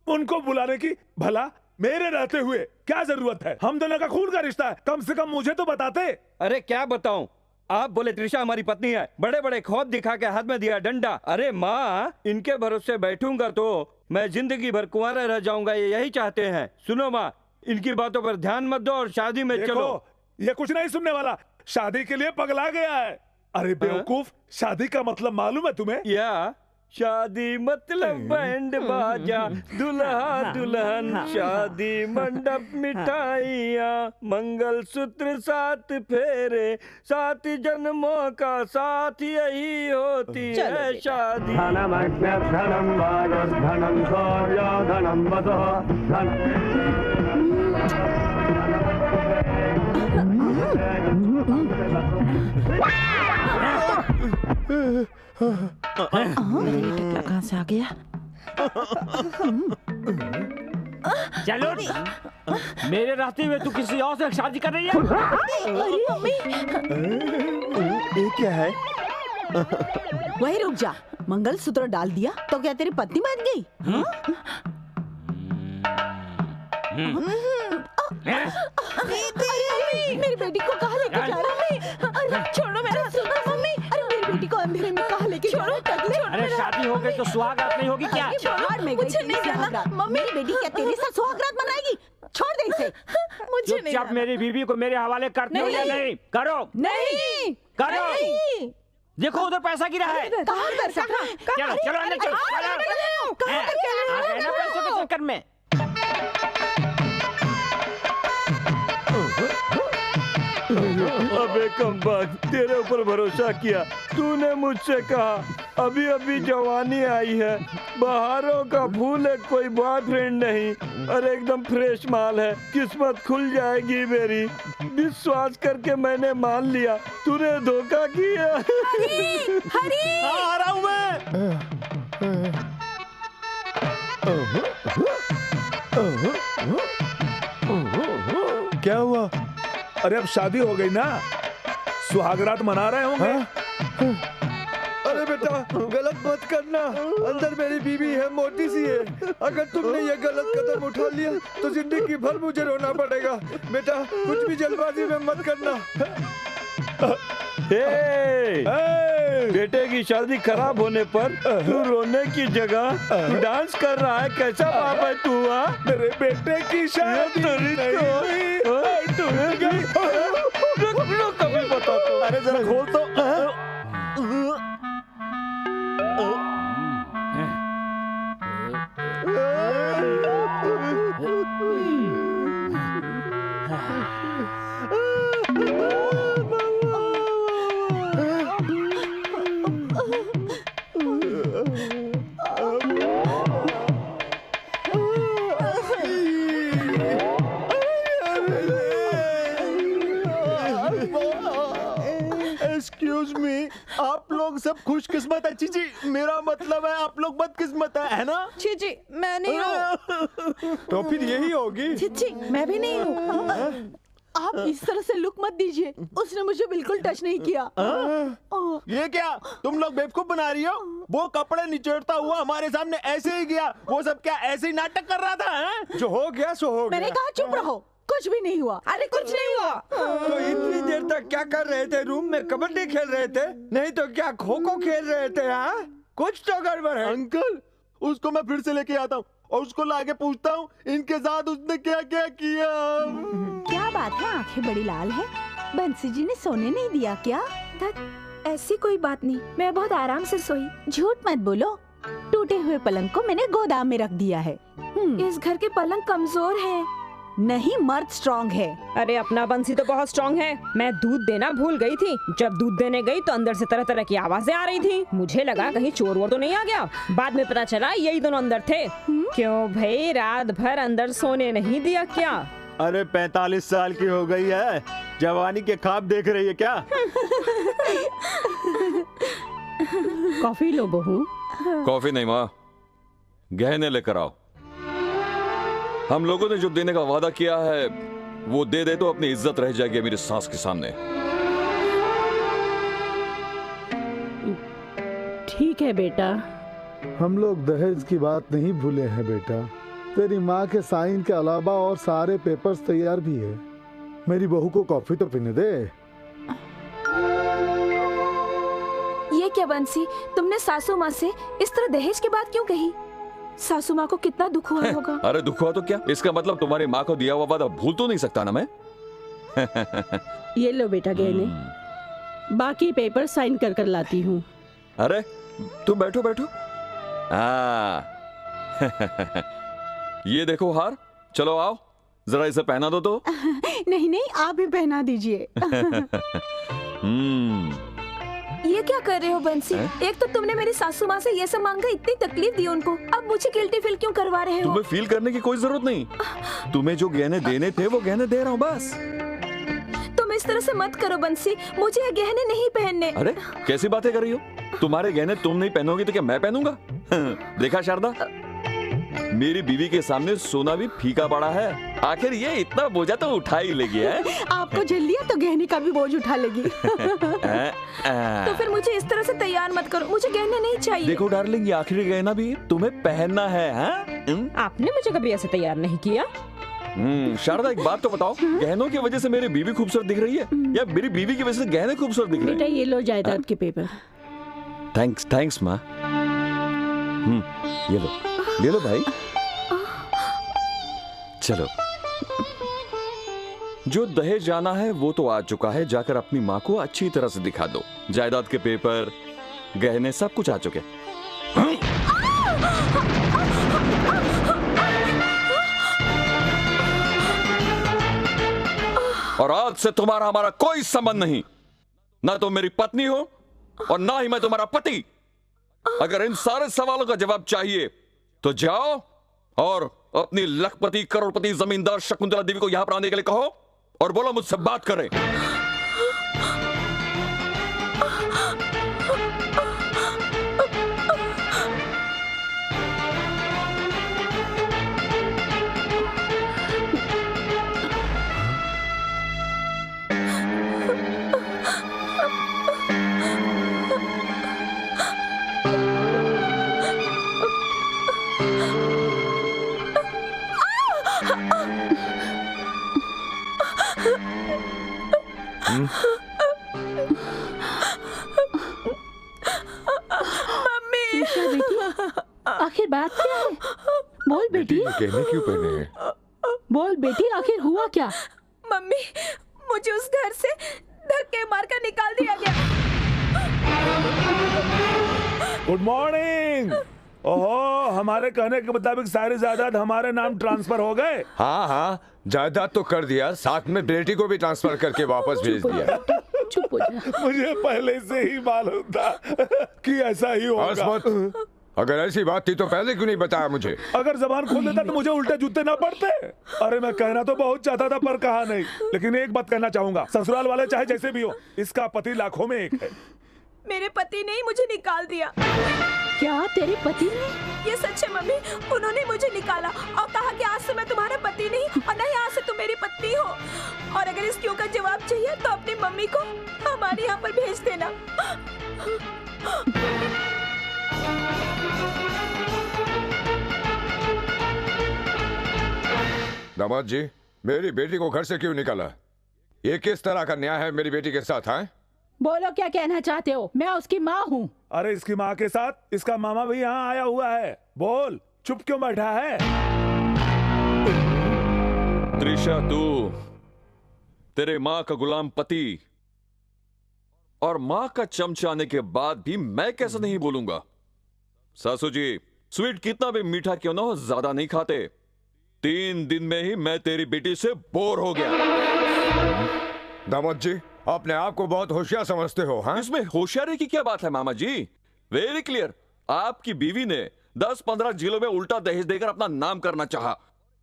उनको बुलाने की भला मेरे रहते हुए क्या जरूरत है? हम दोनों का खून का रिश्ता है, कम से कम मुझे तो बताते। अरे क्या बताऊं, आप बोले त्रिशा हमारी पत्नी है, बड़े बड़े खौफ दिखा के हाथ में दिया डंडा। अरे माँ, इनके भरोसे बैठूंगा तो मैं जिंदगी भर कुंवारा रह जाऊंगा, ये यही चाहते हैं। सुनो माँ, इनकी बातों पर ध्यान मत दो और शादी में चलो। ये कुछ नहीं सुनने वाला, शादी के लिए पगला गया है। अरे बेवकूफ, शादी का मतलब मालूम है तुम्हें? या शादी मतलब बैंड बाजा, दुल्हा दुल्हन, शादी मंडप मिठाइयाँ, मंगलसूत्र 7 फेरे, 7 जन्मों का साथ, यही होती है शादी। धनमग्न्यधनं वायुर्धनं सूर्योधनं वसुः टकला कहाँ से आ गया? चलो, मेरे रास्ते में तू किसी और से शादी कर रही है? ये क्या है? वही रुक जा, मंगलसूत्र डाल दिया तो क्या तेरी पत्नी बन गई? मेरी बेटी को कहाँ लेके जा रही है? अरे छोड़ो मेरा मम्मी, अरे मेरी बेटी को अंधेरे में कहाँ लेके छोड़ो? अरे शादी हो गई तो सुहागरात नहीं होगी क्या? मुझे नहीं जाना। मम्मी मेरी बेटी क्या तेरे साथ सुहागरात मनाएगी? छोड़ दे इसे। मुझे नहीं चुपचाप मेरी बीवी को मेरे हवाले करते हो या नहीं? करो। नहीं करो। देखो उधर पैसा गिरा है। कहाँ पैसा? चलो चलो अंदर चलो। आ गए ना पैसों के चक्कर में। अबे कमबख्त, तेरे ऊपर भरोसा किया, तूने मुझसे कहा अभी अभी जवानी आई है, बहारों का फूल है, कोई बॉयफ्रेंड नहीं, और एकदम फ्रेश माल है, किस्मत खुल जाएगी मेरी। विश्वास करके मैंने मान लिया, तूने धोखा किया। हरी, आ रहा हूँ मैं। क्या हुआ? अरे अब शादी हो गई ना, सुहागरात मना रहे होंगे। अरे बेटा गलत मत करना, अंदर मेरी बीवी है, मोटी सी है। अगर तुमने ये गलत कदम उठा लिया तो जिंदगी भर मुझे रोना पड़ेगा। बेटा कुछ भी जल्दबाजी में मत करना। बेटे की शादी खराब होने पर तू रोने की जगह डांस कर रहा है, कैसा बाप है तू? मेरे बेटे की शादी कभी बता तो। अरे जरा खोल तो। एक्सक्यूज मी, आप लोग सब खुशकिस्मत है। चीची, मेरा मतलब है आप लोग बदकिस्मत है ना? चीची, मैं नहीं हूँ। तो फिर यही होगी। चिच्ची, मैं भी नहीं हूँ। आप इस तरह से लुक मत दीजिए, उसने मुझे बिल्कुल टच नहीं किया। ये क्या तुम लोग बेवकूफ बना रही हो? वो कपड़े निचोड़ता हुआ हमारे सामने ऐसे ही गया, वो सब क्या ऐसे ही नाटक कर रहा था? जो हो गया सो हो गया। मैंने कहा चुप रहो, कुछ भी नहीं हुआ। अरे कुछ नहीं हुआ। तो इतनी देर तक क्या कर रहे थे? रूम में कबड्डी खेल रहे थे? नहीं तो क्या खो खो खेल रहे थे? हाँ कुछ तो गड़बड़ है। अंकल, उसको मैं फिर से लेके आता हूँ और उसको लाके पूछता हूँ इनके साथ उसने क्या क्या किया। क्या बात है, आंखें बड़ी लाल है। बंसी जी ने सोने नहीं दिया क्या? ऐसी कोई बात नहीं, मैं बहुत आराम से सोई। झूठ मत बोलो, टूटे हुए पलंग को मैंने गोदाम में रख दिया है। इस घर के पलंग कमजोर हैं। नहीं, मर्द स्ट्रॉन्ग है। अरे अपना बंसी तो बहुत स्ट्रॉन्ग है। मैं दूध देना भूल गई थी। जब दूध देने गई तो अंदर से तरह तरह की आवाजें आ रही थी। मुझे लगा कहीं चोर वोर तो नहीं आ गया। बाद में पता चला यही दोनों अंदर थे। क्यों भाई, रात भर अंदर सोने नहीं दिया क्या? अरे 45 साल की हो गई है, जवानी के ख्वाब देख रही है क्या? कॉफी लो बहू। कॉफी नहीं माँ, गहने लेकर आओ। हम लोगों ने जो देने का वादा किया है वो दे दे तो अपनी इज्जत रह जाएगी मेरी सास के सामने। ठीक है बेटा। हम लोग दहेज की बात नहीं भूले हैं बेटा। तेरी माँ के साइन के अलावा और सारे पेपर्स तैयार भी है। मेरी बहू को कॉफी तो पीने दे। ये क्या बंसी, तुमने सासू माँ से इस तरह दहेज की बात क्यों कही? सासू माँ को कितना दुख हुआ होगा। अरे दुख हुआ तो क्या, इसका मतलब तुम्हारी माँ को दिया हुआ वादा भूल तो नहीं सकता ना मैं। ये लो बेटा गहने, बाकी पेपर साइन कर कर लाती हूँ। अरे तुम बैठो बैठो। ये देखो हार, चलो आओ जरा इसे पहना दो तो। नहीं नहीं, आप ही पहना दीजिए। ये क्या कर रहे हो बंसी? एक तो तुमने मेरी सासू माँ से ये सब मांगा, इतनी तकलीफ दी उनको, अब मुझे गिल्टी फील क्यों करवा रहे हो? तुम्हें फील करने की कोई जरूरत नहीं। तुम्हें जो गहने देने थे वो गहने दे रहा हूँ बस। तुम इस तरह से मत करो बंसी, मुझे ये गहने नहीं पहनने। अरे कैसी बातें कर रही हो? तुम्हारे गहने तुम नहीं पहनोगी तो क्या मैं पहनूंगा? देखा शारदा, मेरी बीवी के सामने सोना भी फीका पड़ा है। आखिर ये इतना बोझा तो उठा ही लेगी है? आपको झेल लिया तो गहने का भी बोझ उठा लेगी। तो फिर मुझे इस तरह से तैयार मत करो, मुझे गहने नहीं चाहिए। देखो डार्लिंग, ये आखिरी गहना भी तुम्हें पहनना है। आपने मुझे कभी ऐसे तैयार नहीं किया। शारदा एक बात तो बताओ, गहनों की वजह से मेरी बीवी खूबसूरत दिख रही है या मेरी बीवी की वजह से गहने खूबसूरत दिख रहे बेटा ये लो जायदाद के पेपर। थैंक्स थैंक्स माँ। ये लो, ले लो भाई। चलो, जो दहेज जाना है वो तो आ चुका है, जाकर अपनी माँ को अच्छी तरह से दिखा दो। जायदाद के पेपर, गहने सब कुछ आ चुके। और आज से तुम्हारा हमारा कोई संबंध नहीं। ना तुम मेरी पत्नी हो और ना ही मैं तुम्हारा पति। अगर इन सारे सवालों का जवाब चाहिए तो जाओ और अपनी लखपति करोड़पति जमींदार शकुंतला देवी को यहां पर आने के लिए कहो और बोलो मुझसे बात करें। मम्मी। त्रिशा बेटी, आखिर बात क्या है? बोल बेटी। कहने क्यों पहने हैं? बोल बेटी, आखिर हुआ क्या? मम्मी, मुझे उस घर से धक्के मारकर निकाल दिया गया। Good morning. ओहो, हमारे कहने के मुताबिक सारी जायदाद हमारे नाम ट्रांसफर हो गए। हाँ हाँ, जायदाद तो कर दिया, साथ में बेटी को भी ट्रांसफर करके वापस भेज दिया। चुप हो जा। मुझे पहले से ही मालूम था कि ऐसा ही होगा। अगर ऐसी बात थी तो पहले क्यों नहीं बताया मुझे? अगर जबान खोल देता तो मुझे उल्टे जूते ना पड़ते। अरे मैं कहना तो बहुत चाहता था पर कहा नहीं। लेकिन एक बात कहना चाहूंगा, ससुराल वाले चाहे जैसे भी हो, इसका पति लाखों में एक है। मेरे पति ने ही मुझे निकाल दिया। क्या तेरे पति ने? ये सच है मम्मी, उन्होंने मुझे निकाला और कहा कि आज से मैं तुम्हारा पति नहीं और नहीं आज से तुम मेरी पत्नी हो। और अगर इस क्यों का जवाब चाहिए तो अपनी मम्मी को हमारे यहाँ पर भेज देना। दामाद जी, मेरी बेटी को घर से क्यों निकाला? ये किस तरह का न्याय है मेरी बेटी के साथ? है बोलो क्या कहना चाहते हो? मैं उसकी माँ हूँ। अरे इसकी माँ के साथ इसका मामा भी यहाँ आया हुआ है। बोल, चुप क्यों बैठा है? त्रिशा, तू तेरे माँ का गुलाम पति और माँ का चमचा आने के बाद भी मैं कैसे नहीं बोलूंगा? सासू जी, स्वीट कितना भी मीठा क्यों ना हो, ज्यादा नहीं खाते। 3 दिन में ही मैं तेरी बेटी से बोर हो गया। दामाद जी, अपने आप को बहुत होशियार समझते हो। हाँ, इसमें होशियारी की क्या बात है मामा जी? Very clear. आपकी बीवी ने 10-15 जिलों में उल्टा दहेज देकर अपना नाम करना चाहा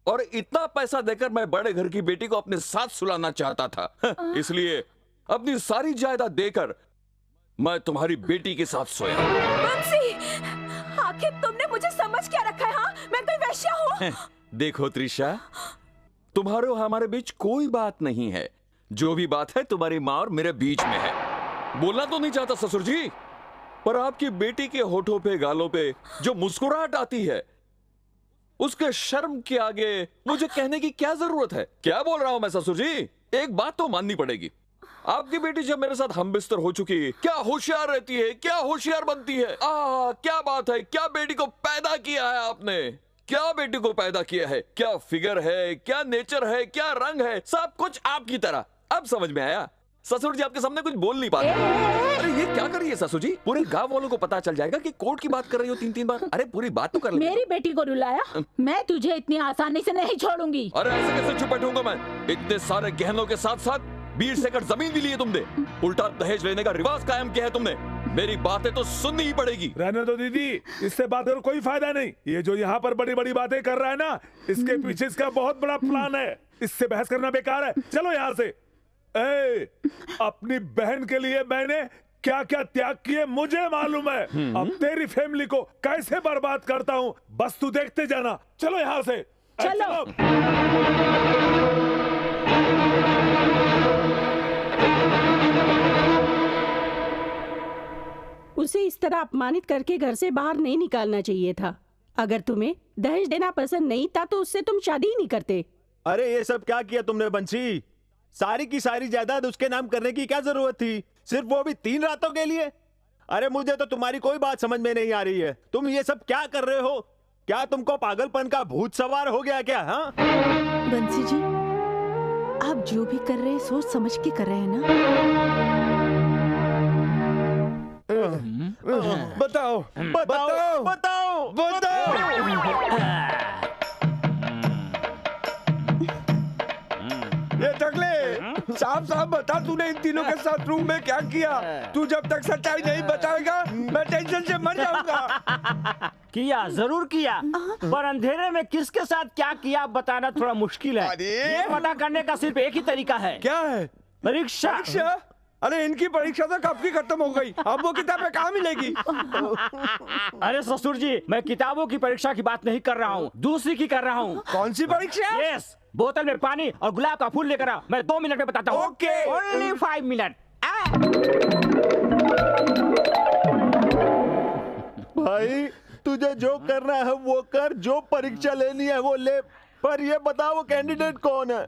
और इतना पैसा देकर मैं बड़े घर की बेटी को अपने साथ सुलाना चाहता था। इसलिए अपनी सारी जायदाद देकर मैं तुम्हारी बेटी के साथ सोया। बंसी, आखिर तुमने मुझे समझ क्या रखा है? हाँ, मैं कोई वैश्या हूँ? देखो त्रिशा, तुम्हारे और हमारे बीच कोई बात नहीं है। जो भी बात है तुम्हारी माँ और मेरे बीच में है। बोलना तो नहीं चाहता ससुर जी, पर आपकी बेटी के होठों पे गालों पे जो मुस्कुराहट आती है, उसके शर्म के आगे मुझे कहने की क्या जरूरत है? क्या बोल रहा हूं मैं ससुर जी? एक बात तो माननी पड़ेगी, आपकी बेटी जब मेरे साथ हम बिस्तर हो चुकी है, क्या होशियार रहती है, क्या होशियार बनती है। क्या बात है, क्या बेटी को पैदा किया है आपने, क्या बेटी को पैदा किया है, क्या फिगर है, क्या नेचर है, क्या रंग है, सब कुछ आपकी तरह। अब समझ में आया? ससुर जी आपके सामने कुछ बोल नहीं पाते। अरे ये क्या कर रही है ससुर जी? पूरे गांव वालों को पता चल जाएगा कि कोर्ट की बात कर रही हो 3-3 बार। अरे पूरी बात तो कर ले। मेरी बेटी को रुलाया? मैं तुझे इतनी आसानी से नहीं छोड़ूंगी। अरे ऐसे कैसे चुप बैठूंगा मैं? इतने सारे गहनों के साथ साथ 20 एकड़ जमीन भी ली है तुमने। उल्टा दहेज लेने का रिवाज कायम किया है तुमने। मेरी बातें तो सुननी ही पड़ेगी। रहने दो दीदी, इससे बात कर कोई फायदा नहीं। ये जो यहाँ पर बड़ी बड़ी बातें कर रहा है ना, इसके पीछे इसका बहुत बड़ा प्लान है। इससे बहस करना बेकार है। चलो यहाँ से। अपनी बहन के लिए मैंने क्या क्या त्याग किए मुझे मालूम है। अब तेरी फैमिली को कैसे बर्बाद करता हूँ बस तू देखते जाना। चलो यहाँ से। चलो। उसे इस तरह अपमानित करके घर से बाहर नहीं निकालना चाहिए था। अगर तुम्हें दहेज देना पसंद नहीं था तो उससे तुम शादी ही नहीं करते। अरे ये सब क्या किया तुमने बंसी? सारी की सारी जायदाद उसके नाम करने की क्या जरूरत थी? सिर्फ वो भी 3 रातों के लिए? अरे मुझे तो तुम्हारी कोई बात समझ में नहीं आ रही है। तुम ये सब क्या कर रहे हो? क्या तुमको पागलपन का भूत सवार हो गया क्या? हाँ बंसी जी, आप जो भी कर रहे हैं सोच समझ के कर रहे हैं ना? बताओ बताओ बताओ बताओ। ये टकले, साफ साफ बता तूने इन तीनों के साथ रूम में क्या किया? तू जब तक सच्चाई नहीं बताएगा मैं टेंशन से मर जाऊंगा। किया, जरूर किया, पर अंधेरे में किसके साथ क्या किया बताना थोड़ा मुश्किल है। ये पता करने का सिर्फ एक ही तरीका है। क्या है? परीक्षा। परीक्षा? अरे इनकी परीक्षा तो कब की खत्म हो गई, अब वो किताबें कहाँ मिलेगी? अरे ससुर जी, मैं किताबों की परीक्षा की बात नहीं कर रहा हूँ, दूसरी की कर रहा हूँ। कौन सी परीक्षा? यस, बोतल में पानी और गुलाब का फूल लेकर आओ। मैं 2 मिनट में बताता हूँ। ओके। Only 5 minute. भाई तुझे जो करना है वो कर, जो परीक्षा लेनी है वो ले, पर ये बताओ वो कैंडिडेट कौन है?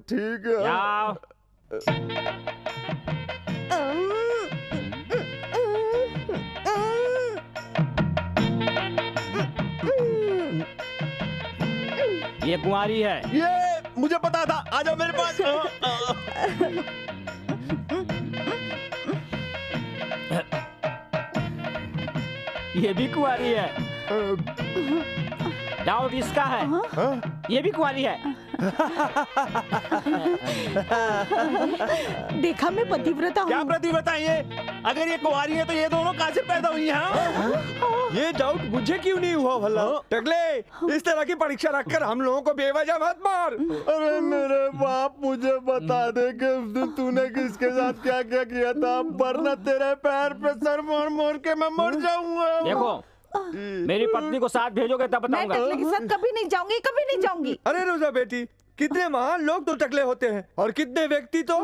ठीक है। जाओ। ये कुंवारी है। ये मुझे पता था, आ जाओ मेरे पास। ये भी कुंवारी है। डाउट इसका है। ये भी कुंवारी है। देखा मैं पतिव्रता हूँ। क्या पतिव्रता है ये? अगर ये कुंवारी है तो ये दोनों कहाँ से पैदा हुई हैं? ये डाउट मुझे क्यों नहीं हुआ भला? टकले, इस तरह की परीक्षा रखकर हम लोगों को बेवजह मत मार। अरे मेरे बाप, मुझे बता दे कि उस दिन तूने किसके साथ क्या क्या किया था, वरना तेरे पैर पे सर मोड़ मोड़ के मैं मर जाऊंगा। देखो, मेरी पत्नी को साथ भेजोगे तब बताऊंगा। मैं टकले के साथ कभी नहीं जाऊंगी, कभी नहीं जाऊंगी। अरे रोजा बेटी, कितने महान लोग तो टकले होते हैं और कितने व्यक्ति तो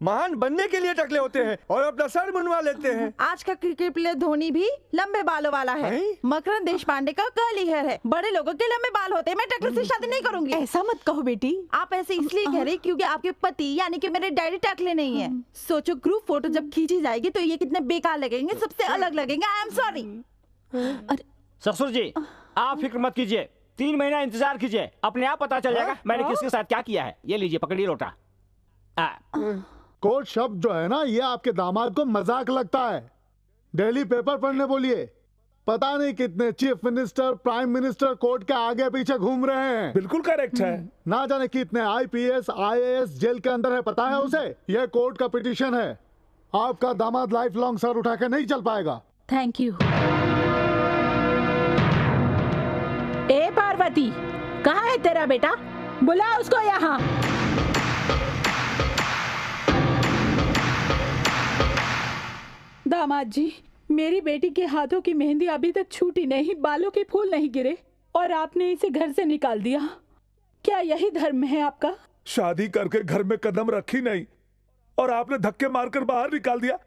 महान बनने के लिए टकले होते हैं और अपना सर मुंडवा लेते हैं। आज का क्रिकेट प्लेयर धोनी भी लंबे बालों वाला है। मकरंद देशपांडे का कर्ली हेयर है। बड़े लोगों के लंबे बाल होते हैं। मैं टकले से शादी नहीं करूंगी। ऐसा मत कहो बेटी। आप ऐसे इसलिए कह रही क्योंकि आपके पति यानी कि मेरे डैडी टकले नहीं है। सोचो, ग्रुप फोटो जब खींची जाएगी तो ये कितने बेकार लगेंगे, सबसे अलग लगेंगे। I am sorry. ससुर जी, आप फिक्र मत कीजिए, 3 महीना इंतजार कीजिए, अपने आप पता चल जाएगा मैंने किसके साथ क्या किया है। ये लीजिए, पकड़िए लोटा। कोर्ट शब्द जो है ना, ये आपके दामाद को मजाक लगता है। डेली पेपर पढ़ने बोलिए। पता नहीं कितने chief minister, prime minister court के आगे पीछे घूम रहे हैं। बिल्कुल करेक्ट है। ना जाने कितने IPS, IAS जेल के अंदर है, पता है उसे? यह कोर्ट का पिटीशन है। आपका दामाद लाइफ लॉन्ग सर उठा के नहीं चल पाएगा। Thank you. ए पार्वती, कहाँ है तेरा बेटा? बुला उसको यहाँ। दामाद जी, मेरी बेटी के हाथों की मेहंदी अभी तक छूटी नहीं, बालों के फूल नहीं गिरे और आपने इसे घर से निकाल दिया। क्या यही धर्म है आपका? शादी करके घर में कदम रखी नहीं और आपने धक्के मारकर बाहर निकाल दिया।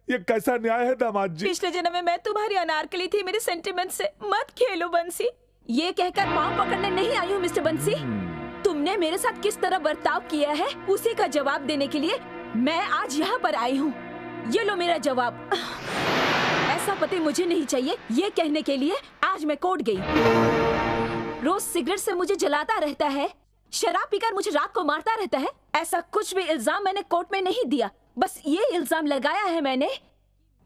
ये कैसा न्याय है दामाद जी? पिछले जन्म में मैं तुम्हारी अनारकली थी, मेरे सेंटिमेंट से मत खेलो बंसी। ये कहकर पाँव पकड़ने नहीं आई हूँ मिस्टर बंसी। तुमने मेरे साथ किस तरह बर्ताव किया है उसी का जवाब देने के लिए मैं आज यहाँ पर आई हूँ। ये लो मेरा जवाब। ऐसा पति मुझे नहीं चाहिए, ये कहने के लिए आज मैं कोर्ट गई। रोज सिगरेट से मुझे जलाता रहता है, शराब पीकर मुझे रात को मारता रहता है। ऐसा कुछ भी इल्जाम मैंने कोर्ट में नहीं दिया। बस ये इल्जाम लगाया है मैंने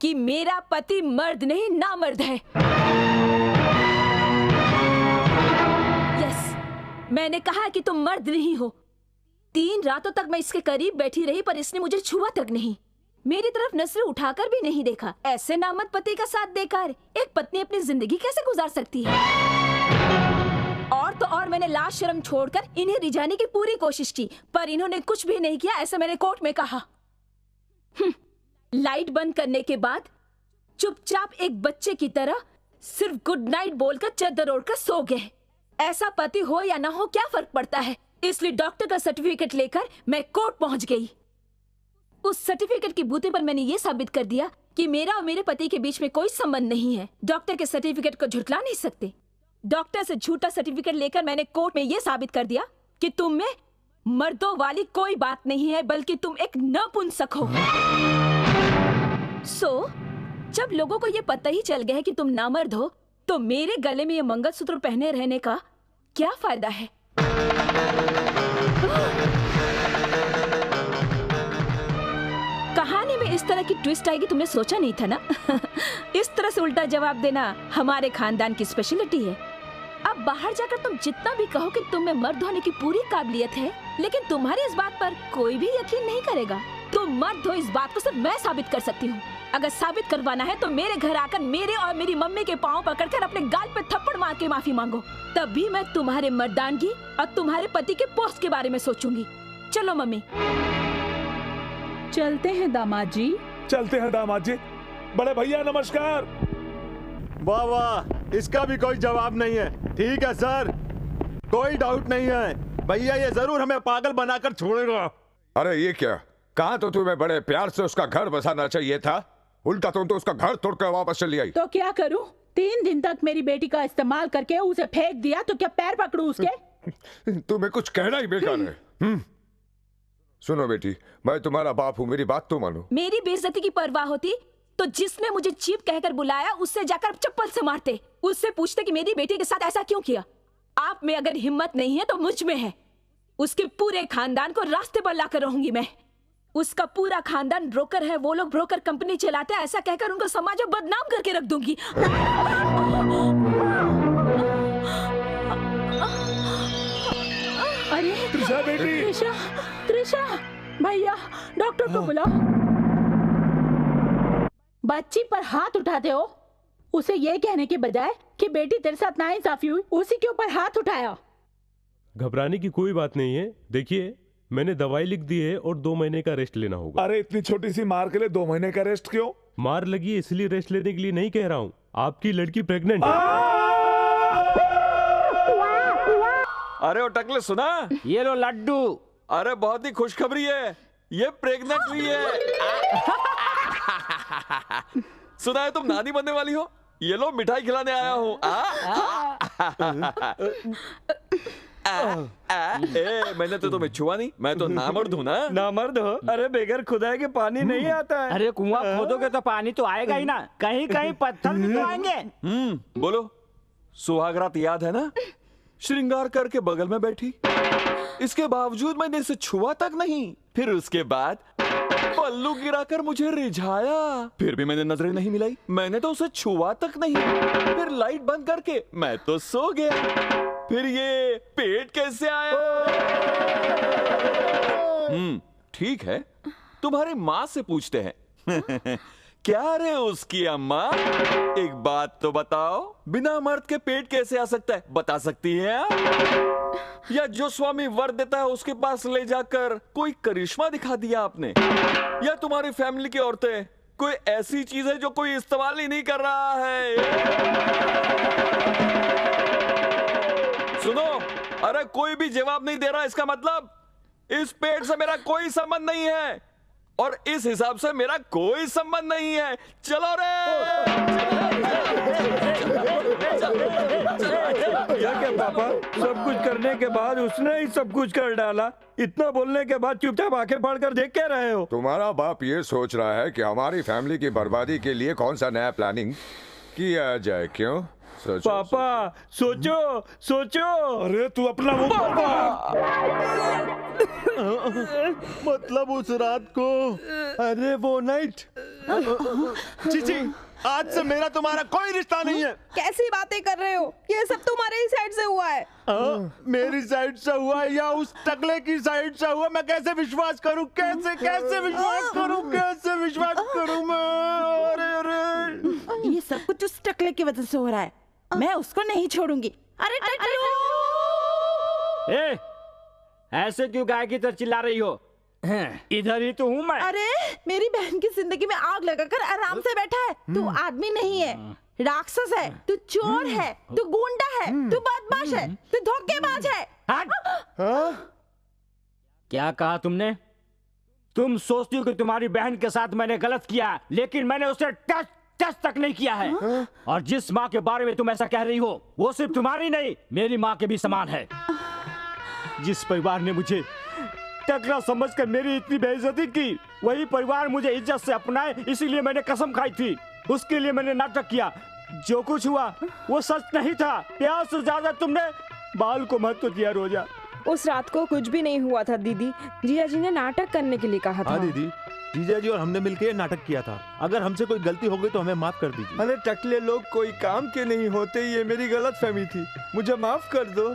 कि मेरा पति मर्द नहीं नामर्द है। यस, मैंने कहा कि तुम मर्द नहीं हो। 3 रातों तक मैं इसके करीब बैठी रही पर इसने मुझे छुआ तक नहीं, मेरी तरफ नजरें उठाकर भी नहीं देखा। ऐसे नामर्द पति का साथ देकर एक पत्नी अपनी जिंदगी कैसे गुजार सकती है? और तो और मैंने लाज शर्म छोड़कर इन्हें रिझाने की पूरी कोशिश की पर इन्होंने कुछ भी नहीं किया, ऐसा मैंने कोर्ट में कहा। लाइट बंद करने के बाद चुपचाप एक बच्चे की तरह सिर्फ गुड नाइट बोलकर चादर ओढ़कर सो गए। ऐसा पति हो या ना हो क्या फर्क पड़ता है? इसलिए डॉक्टर का सर्टिफिकेट लेकर मैं कोर्ट पहुंच गई। उस सर्टिफिकेट की बूते पर मैंने ये साबित कर दिया कि मेरा और मेरे पति के बीच में कोई संबंध नहीं है। डॉक्टर के सर्टिफिकेट को झुठला नहीं सकते। डॉक्टर से झूठा सर्टिफिकेट लेकर मैंने कोर्ट में ये साबित कर दिया कि तुम में मर्दों वाली कोई बात नहीं है, बल्कि तुम एक नपुंसक हो। जब लोगों को ये पता ही चल गया है कि तुम नामर्द हो, तो मेरे गले में ये मंगलसूत्र पहने रहने का क्या फायदा है? कहानी में इस तरह की ट्विस्ट आएगी तुमने सोचा नहीं था ना? इस तरह से उल्टा जवाब देना हमारे खानदान की स्पेशलिटी है। अब बाहर जाकर तुम जितना भी कहो कि तुम में मर्द होने की पूरी काबिलियत है, लेकिन तुम्हारी इस बात पर कोई भी यकीन नहीं करेगा। तुम मर्द हो इस बात को सिर्फ मैं साबित कर सकती हूँ। अगर साबित करवाना है तो मेरे घर आकर मेरे और मेरी मम्मी के पाँव पकड़कर अपने गाल पे थप्पड़ मार के माफी मांगो, तभी मैं तुम्हारे मर्दानगी और तुम्हारे पति के पोस्ट के बारे में सोचूंगी। चलो मम्मी। चलते हैं दामाद जी। चलते हैं दामाद जी। बड़े भैया नमस्कार। वाह वाह, इसका भी कोई जवाब नहीं है। ठीक है सर, कोई डाउट नहीं है। भैया ये जरूर हमें पागल बनाकर छोड़ेगा। अरे ये क्या, कहा तो तुम्हें बड़े प्यार से उसका घर बसाना चाहिए था, उल्टा तुम तो उसका घर तोड़कर वापस चली आई। तो क्या करूं? 3 दिन तक मेरी बेटी का इस्तेमाल करके उसे फेंक दिया तो क्या पैर पकड़ूं उसके? तुम्हें कुछ कहना ही बेकार है। सुनो बेटी, मैं तुम्हारा बाप हूँ, मेरी बात तो मानो। मेरी बेइज्जती की परवाह होती तो जिसने मुझे चीप कहकर बुलाया उससे जाकर चप्पल से मारते, उससे पूछते कि मेरी बेटी के साथ ऐसा क्यों किया। आप में अगर हिम्मत नहीं है तो मुझ में है। उसके पूरे खानदान को रास्ते पर लाकर रहूंगी मैं। उसका पूरा खानदान ब्रोकर है, वो लोग ब्रोकर कंपनी चलाते हैं, ऐसा कहकर उनको समाज में बदनाम करके रख दूंगी। अरे त्रिशा बेटी, त्रिशा, त्रिशा, भैया डॉक्टर को बुलाओ। बच्ची पर हाथ उठाते हो, उसे ये कहने के बजाय कि बेटी तेरे साथ नाइंसाफी हुई, उसी के ऊपर हाथ उठाया। घबराने की कोई बात नहीं है। देखिए, मैंने दवाई लिख दी है और 2 महीने का रेस्ट लेना होगा। अरे इतनी छोटी सी मार के लिए 2 महीने का रेस्ट क्यों? मार लगी इसलिए रेस्ट लेने के लिए नहीं कह रहा हूँ। आपकी लड़की प्रेग्नेंट है। अरे ओ टकले सुना, ये लो लड्डू। अरे बहुत ही खुशखबरी है, ये प्रेग्नेंट हुई है। सुना है तुम नानी बनने वाली हो, ये लो मिठाई खिलाने आया हूँ। मैंने तो तुम्हें छुआ नहीं, मैं तो नामर्द हूँ ना। नामर्द हो? अरे बेगर खुदा के पानी नहीं आता है। अरे कुआं खोदोगे तो पानी तो आएगा ही ना, कहीं कहीं पत्थर भी तो आएंगे। बोलो, सुहागरात याद है ना? श्रृंगार करके बगल में बैठी, इसके बावजूद मैंने इसे छुआ तक नहीं। फिर उसके बाद पल्लू गिराकर मुझे रिझाया, फिर भी मैंने नजरें नहीं मिलाई, मैंने तो उसे छुआ तक नहीं। फिर लाइट बंद करके मैं तो सो गया। फिर ये पेट कैसे आया? ठीक है, तुम्हारी माँ से पूछते हैं। क्या रे उसकी अम्मा, एक बात तो बताओ, बिना मर्द के पेट कैसे आ सकता है? बता सकती है आप? या जो स्वामी वर देता है उसके पास ले जाकर कोई करिश्मा दिखा दिया आपने? या तुम्हारी फैमिली की औरतें कोई ऐसी चीज है जो कोई इस्तेमाल ही नहीं कर रहा है? सुनो, अरे कोई भी जवाब नहीं दे रहा, इसका मतलब इस पेट से मेरा कोई संबंध नहीं है और इस हिसाब से मेरा कोई संबंध नहीं है। चलो रे। क्या क्या पापा, सब कुछ करने के बाद उसने ही सब कुछ कर डाला। इतना बोलने के बाद चुपचाप आंखें फाड़ कर देख क्या रहे हो? तुम्हारा बाप ये सोच रहा है कि हमारी फैमिली की बर्बादी के लिए कौन सा नया प्लानिंग किया जाए। क्यों? सोचो, पापा सोचो सोचो। अरे तू अपना मुंह मतलब उस रात को, अरे वो नाइट, चीची, आज से मेरा तुम्हारा कोई रिश्ता नहीं है। कैसी बातें कर रहे हो? ये सब तुम्हारे ही साइड से हुआ है। मेरी साइड से हुआ है या उस टकले की साइड से हुआ? मैं कैसे विश्वास करूं? कैसे विश्वास करूं? कैसे विश्वास करूं मैं? अरे अरे, ये सब कुछ उस टकले की वजह से हो रहा है। मैं उसको नहीं छोड़ूंगी। अरे ए, ऐसे क्यों गाय की तरह चिल्ला रही हो? इधर ही तो हूँ मैं। अरे मेरी बहन की जिंदगी में आग लगाकर आराम से बैठा है। तू आदमी नहीं है, राक्षस है, तू चोर है, तू गुंडा है, तू बदमाश है, तू धोखेबाज है। क्या कहा तुमने? तुम सोचती हो कि तुम्हारी बहन के साथ मैंने गलत किया, लेकिन मैंने उसे टच तक नहीं किया है। और जिस माँ के बारे में तुम ऐसा कह रही हो, वो सिर्फ तुम्हारी नहीं, मेरी माँ के भी समान है। जिस परिवार ने मुझे टकला समझकर मेरी इतनी बेइज्जती की, वही परिवार मुझे इज्जत से अपनाए, इसीलिए मैंने कसम खाई थी। उसके लिए मैंने नाटक किया। जो कुछ हुआ वो सच नहीं था। प्यार से ज्यादा तुमने बाल को महत्व दिया। रोजा, उस रात को कुछ भी नहीं हुआ था दीदी। जिया जी ने नाटक करने के लिए कहा था। हाँ दीदी, जीजा जी और हमने मिलकर नाटक किया था। अगर हमसे कोई गलती हो गई तो हमें माफ कर दीजिए। अरे टकले लोग कोई काम के नहीं होते, ये मेरी गलतफहमी थी, मुझे माफ कर दो।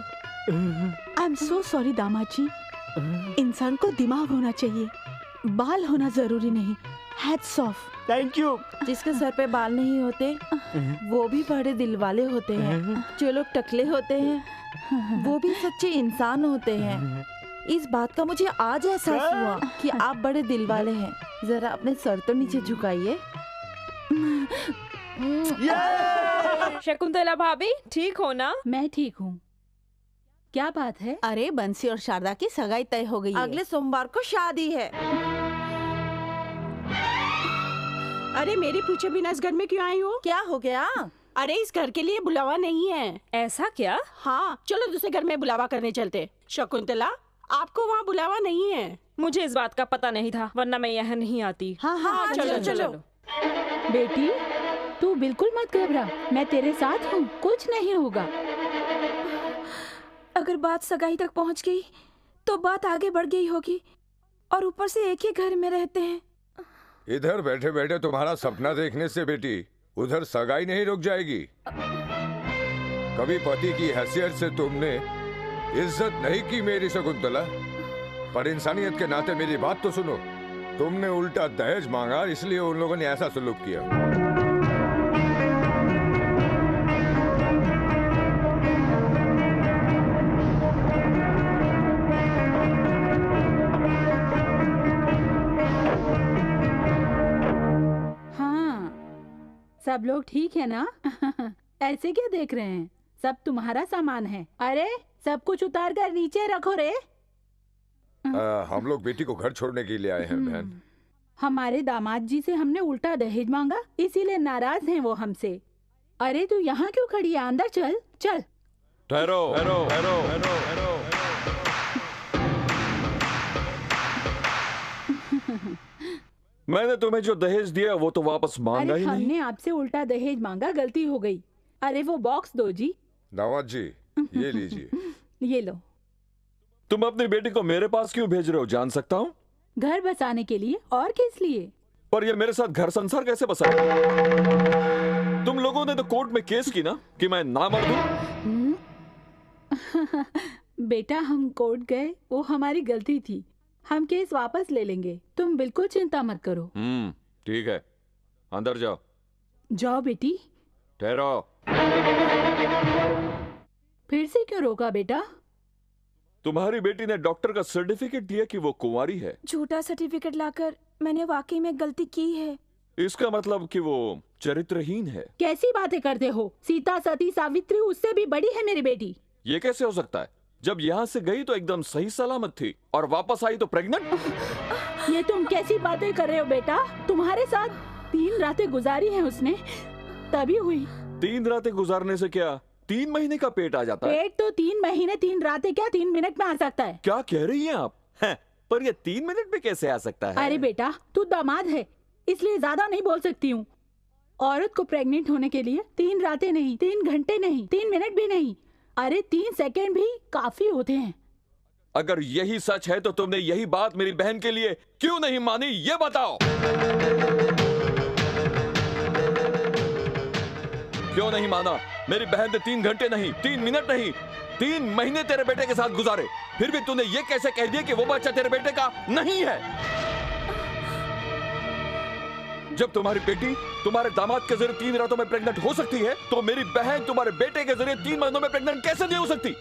आई एम सो सॉरी दामाद जी। इंसान को दिमाग होना चाहिए, बाल होना जरूरी नहीं। Hats off. Thank you. जिसके सर पे बाल नहीं होते वो भी बड़े दिल वाले होते हैं। जो लोग टकले होते हैं वो भी सच्चे इंसान होते हैं। इस बात का मुझे आज एहसास हुआ कि आप बड़े दिल वाले हैं। जरा अपने सर तो नीचे झुकाइए। शकुंतला भाभी, ठीक हो ना? मैं ठीक हूँ। क्या बात है? अरे बंसी और शारदा की सगाई तय हो गई है। अगले सोमवार को शादी है। अरे मेरी पूछे बिना इस घर में क्यों आई हो? क्या हो गया? अरे इस घर के लिए बुलावा नहीं है। ऐसा क्या? हाँ, चलो दूसरे घर में बुलावा करने चलते। शकुंतला, आपको वहाँ बुलावा नहीं है। मुझे इस बात का पता नहीं था, वरना मैं यहाँ नहीं आती। हाँ, चलो। बेटी तू बिल्कुल मत घबरा, मैं तेरे साथ हूँ, कुछ नहीं होगा। अगर बात सगाई तक पहुंच गई तो बात आगे बढ़ गई होगी, और ऊपर से एक ही घर में रहते हैं। इधर बैठे बैठे तुम्हारा सपना देखने से बेटी उधर सगाई नहीं रुक जाएगी। कभी पति की हैसियत से तुमने इज्जत नहीं की मेरी शकुंतला, पर इंसानियत के नाते मेरी बात तो सुनो। तुमने उल्टा दहेज मांगा, इसलिए उन लोगों ने ऐसा सलूक किया। सब लोग ठीक है ना? ऐसे क्या देख रहे हैं? सब तुम्हारा सामान है। अरे सब कुछ उतार कर नीचे रखो रे। हम लोग बेटी को घर छोड़ने के लिए आए हैं बहन। हमारे दामाद जी से हमने उल्टा दहेज मांगा, इसीलिए नाराज हैं वो हमसे। अरे तू यहाँ क्यों खड़ी है? अंदर चल चल। ठहरो ठहरो ठहरो ठहरो। मैंने तुम्हें जो दहेज दिया वो तो वापस मांगा ही नहीं। हमने आपसे उल्टा दहेज मांगा, गलती हो गई। अरे वो बॉक्स दो जी। दामाद जी ये लीजिए। ये लो। तुम अपनी बेटी को मेरे पास क्यों भेज रहे हो, जान सकता हूँ? घर बसाने के लिए, और किस लिए? पर ये मेरे साथ घर संसार कैसे बसा? तुम लोगों ने तो कोर्ट में केस की ना कि मैं नामर्द हूँ। बेटा हम कोर्ट गए, वो हमारी गलती थी। हम केस वापस ले लेंगे, तुम बिल्कुल चिंता मत करो। ठीक है, अंदर जाओ। जाओ बेटी। ठहरो। फिर से क्यों रोका बेटा? तुम्हारी बेटी ने डॉक्टर का सर्टिफिकेट दिया कि वो कुंवारी है। झूठा सर्टिफिकेट लाकर मैंने वाकई में गलती की है। इसका मतलब कि वो चरित्रहीन है। कैसी बातें करते हो? सीता सती सावित्री उससे भी बड़ी है मेरी बेटी। ये कैसे हो सकता है? जब यहाँ से गई तो एकदम सही सलामत थी और वापस आई तो प्रेग्नेंट। ये तुम कैसी बातें कर रहे हो बेटा? तुम्हारे साथ 3 रातें गुजारी हैं उसने, तभी हुई। 3 रातें गुजारने से क्या 3 महीने का पेट आ जाता है? पेट तो 3 महीने 3 रातें क्या 3 मिनट में आ सकता है। क्या कह रही हैं आप? पर ये 3 मिनट में कैसे आ सकता है? अरे बेटा तू दामाद है, इसलिए ज्यादा नहीं बोल सकती हूँ। औरत को प्रेग्नेंट होने के लिए 3 रातें नहीं, 3 घंटे नहीं, 3 मिनट भी नहीं, अरे 3 सेकंड भी काफी होते हैं। अगर यही सच है तो तुमने यही बात मेरी बहन के लिए क्यों नहीं मानी, ये बताओ। क्यों नहीं माना? मेरी बहन ने 3 घंटे नहीं, 3 मिनट नहीं, 3 महीने तेरे बेटे के साथ गुजारे, फिर भी तूने ये कैसे कह दिया कि वो बच्चा तेरे बेटे का नहीं है? जब तुम्हारी बेटी तुम्हारे दामाद के जरिए 3 रातों में प्रेग्नेंट हो सकती है, तो मेरी बहन तुम्हारे बेटे के जरिए 3 महीनों में प्रेग्नेंट कैसे नहीं हो सकती?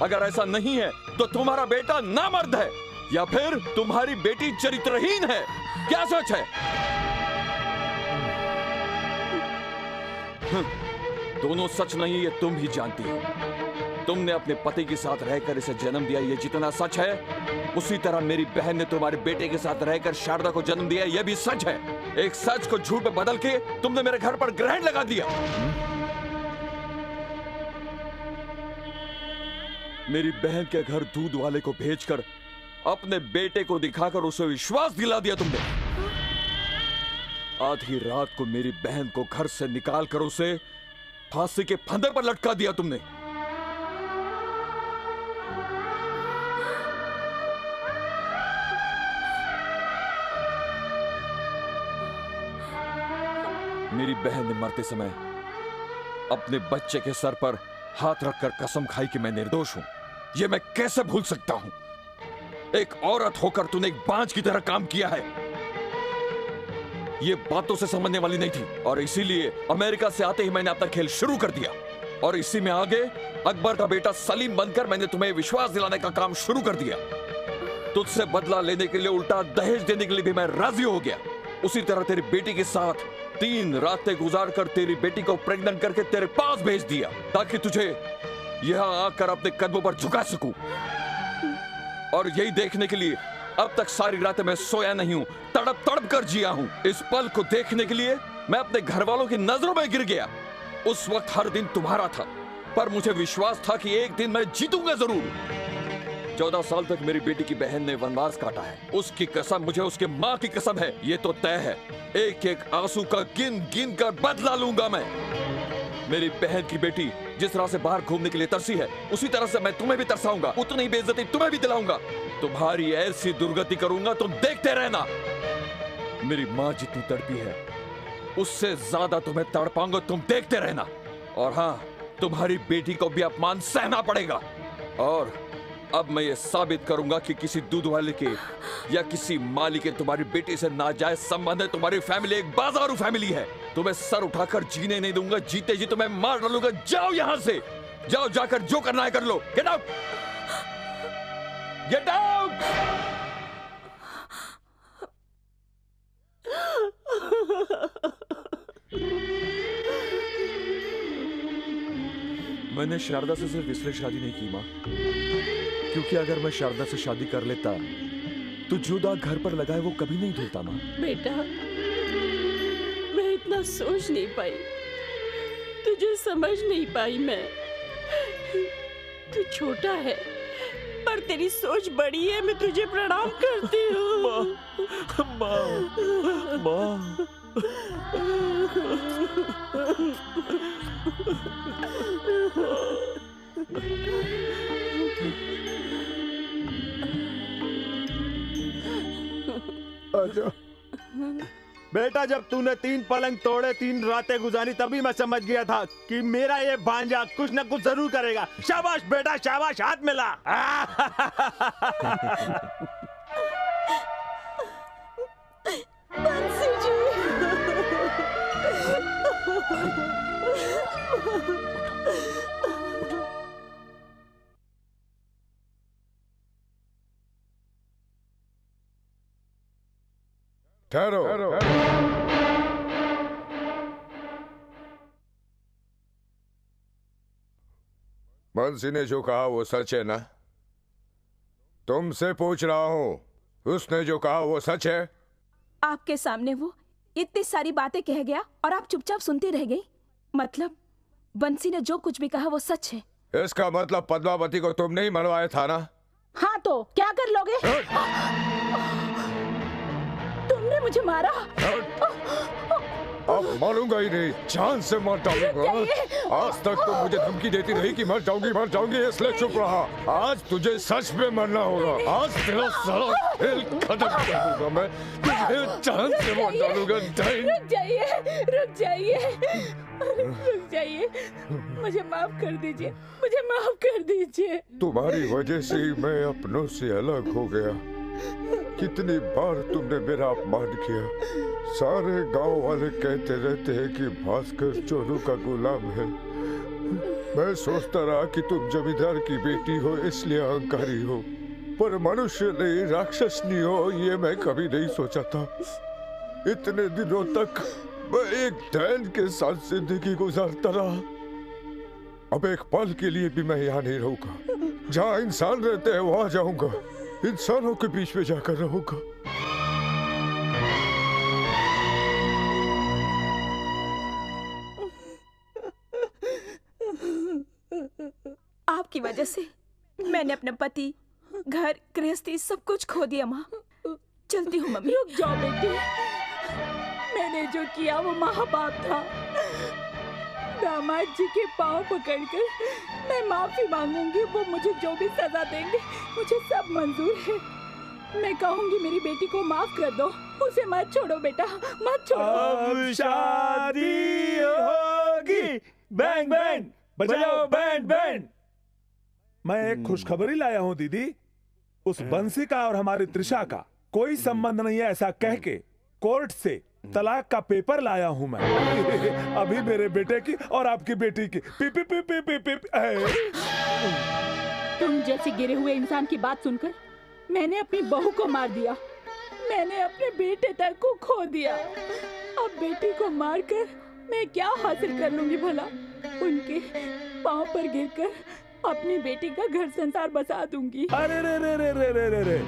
अगर ऐसा नहीं है तो तुम्हारा बेटा नामर्द है या फिर तुम्हारी बेटी चरित्रहीन है। क्या सच है? दोनों सच नहीं, ये तुम ही जानती हो। तुमने अपने पति के साथ रहकर इसे जन्म दिया, ये जितना सच है, उसी तरह मेरी बहन ने तुम्हारे बेटे के साथ रहकर शारदा को जन्म दिया, यह भी सच है। एक सच को झूठ में बदल के तुमने मेरे घर पर ग्रहण लगा दिया। मेरी बहन के घर दूध वाले को भेजकर अपने बेटे को दिखाकर उसे विश्वास दिला दिया तुमने। आधी रात को मेरी बहन को घर से निकालकर उसे फांसी के फंदे पर लटका दिया तुमने। मेरी बहन ने मरते समय अपने बच्चे के सर पर हाथ रखकर कसम खाई कि मैं निर्दोष हूं। यह मैं कैसे भूल सकता हूं? एक औरत होकर तूने एक बांझ की तरह काम किया है। यह बातों से समझने वाली नहीं थी और इसीलिए अमेरिका से आते ही मैंने अपना खेल शुरू कर दिया और इसी में आगे अकबर का बेटा सलीम बनकर मैंने तुम्हें विश्वास दिलाने का काम शुरू कर दिया। तुझसे बदला लेने के लिए उल्टा दहेज देने के लिए भी मैं राजी हो गया। उसी तरह तेरी बेटी के साथ 3 रातें गुजार कर तेरी बेटी को प्रेग्नेंट करके तेरे पास भेज दिया ताकि तुझे यहां आकर अपने कदमों पर झुका सकूं। और यही देखने के लिए अब तक सारी रातें मैं सोया नहीं हूं, तड़प तड़प कर जिया हूं। इस पल को देखने के लिए मैं अपने घर वालों की नजरों में गिर गया। उस वक्त हर दिन तुम्हारा था, पर मुझे विश्वास था कि एक दिन मैं जीतूंगा जरूर। 14 साल तक मेरी बेटी की बहन ने वनवास काटा है। उसकी कसम, मुझे उसके माँ की कसम है, ये तो तय है, एक एक आंसू का गिन गिन कर बदला लूंगा मैं। मेरी बहन की बेटी जिस तरह से बाहर घूमने के लिए तरसी है, उसी तरह से मैं तुम्हें भी तरसाऊंगा, उतनी बेइज्जती तुम्हें भी दिलाऊंगा। तुम्हारी ऐसी दुर्गति करूंगा, तुम देखते रहना। मेरी माँ जितनी तड़पी है, उससे ज्यादा तुम्हें तड़पाऊंगा, तुम देखते रहना। और हाँ, तुम्हारी बेटी को भी अपमान सहना पड़ेगा। और अब मैं ये साबित करूंगा कि किसी दूध वाले के या किसी माली के तुम्हारी बेटी से नाजायज संबंध है। तुम्हारी फैमिली एक बाजारू फैमिली है। तुम्हें सर उठाकर जीने नहीं दूंगा, जीते जी तुम्हें मार डालूंगा। जाओ यहां से, जाओ, जाकर जो करना है कर लो। Get out, get out. मैंने शारदा से सिर्फ इसलिए शादी नहीं की माँ, क्योंकि अगर मैं शारदा से शादी कर लेता तो जो दाग घर पर लगा है वो कभी नहीं धुलता माँ। बेटा, मैं इतना सोच नहीं पाई, तुझे समझ नहीं पाई मैं। तू छोटा है पर तेरी सोच बड़ी है। मैं तुझे प्रणाम करती हूँ। माँ, माँ। अच्छा बेटा, जब तूने 3 पलंग तोड़े, 3 रातें गुजारी, तभी मैं समझ गया था कि मेरा ये भांजा कुछ न कुछ जरूर करेगा। शाबाश बेटा, शाबाश, हाथ मिला। बंसी जी। ठहरो। बंसी ने जो कहा वो सच है ना? तुमसे पूछ रहा हूं, उसने जो कहा वो सच है? आपके सामने वो इतनी सारी बातें कह गया और आप चुपचाप सुनती रह गई। मतलब बंसी ने जो कुछ भी कहा वो सच है। इसका मतलब पद्मावती को तुमने ही मरवाया था ना? हाँ, तो क्या कर लोगे? तुमने मुझे मारा। अब मारूंगा ही नहीं, जान से मार डालूंगा। आज तक तो मुझे धमकी देती रही कि मर जाऊंगी, इसलिए चुप रहा। आज तुझे सच में मरना होगा। आज तेरा सारा खेल खत्म कर दूंगा मैं, तुझे जान से मार डालूंगा। रुक जाइए, मुझे माफ कर दीजिए, मुझे माफ कर दीजिए। तुम्हारी वजह से ही मैं अपनों से अलग हो गया। कितनी बार तुमने मेरा अपमान किया। सारे गांव वाले कहते रहते हैं कि भास्कर चोरों का गुलाम है। मैं सोचता रहा कि तुम जमींदार की बेटी हो इसलिए अहंकारी हो, पर मनुष्य नहीं, राक्षस नहीं हो, ये मैं कभी नहीं सोचा था। इतने दिनों तक मैं एक डैन के साथ जिंदगी गुजारता रहा। अब एक पल के लिए भी मैं यहाँ नहीं रहूंगा। जहाँ इंसान रहते हैं वहां जाऊंगा, इंसानों के बीच में जाकर रहूंगा। आपकी वजह से मैंने अपने पति, घर, गृहस्थी सब कुछ खो दिया माँ। चलती हूँ मम्मी। रुक जाओ बेटी, मैंने जो किया वो महापाप था। दामाद जी के पाँव पकड़कर मैं माफी मांगूंगी। वो मुझे जो भी सजा देंगे मुझे सब मंजूर है। मैं कहूंगी मेरी बेटी को माफ कर दो, उसे मत छोड़ो बेटा, मत छोड़ो। अब शादी होगी, बैंड बैंड बजाओ, बैंड बैंड। मैं एक खुशखबरी लाया हूँ दीदी। उस बंसी का और हमारी त्रिशा का कोई संबंध नहीं है, ऐसा कह के कोर्ट से तलाक का पेपर लाया हूँ मैं। अभी मेरे बेटे की और आपकी बेटी की P P P P P P. तुम जैसे गिरे हुए इंसान की बात सुनकर मैंने अपनी बहू को मार दिया, मैंने अपने बेटे तक को खो दिया। अब बेटी को मारकर मैं क्या हासिल कर लूंगी भला? उनके पांव पर गिरकर अपनी बेटी का घर संसार बसा दूंगी। अरे रे रे रे रे रे रे रे,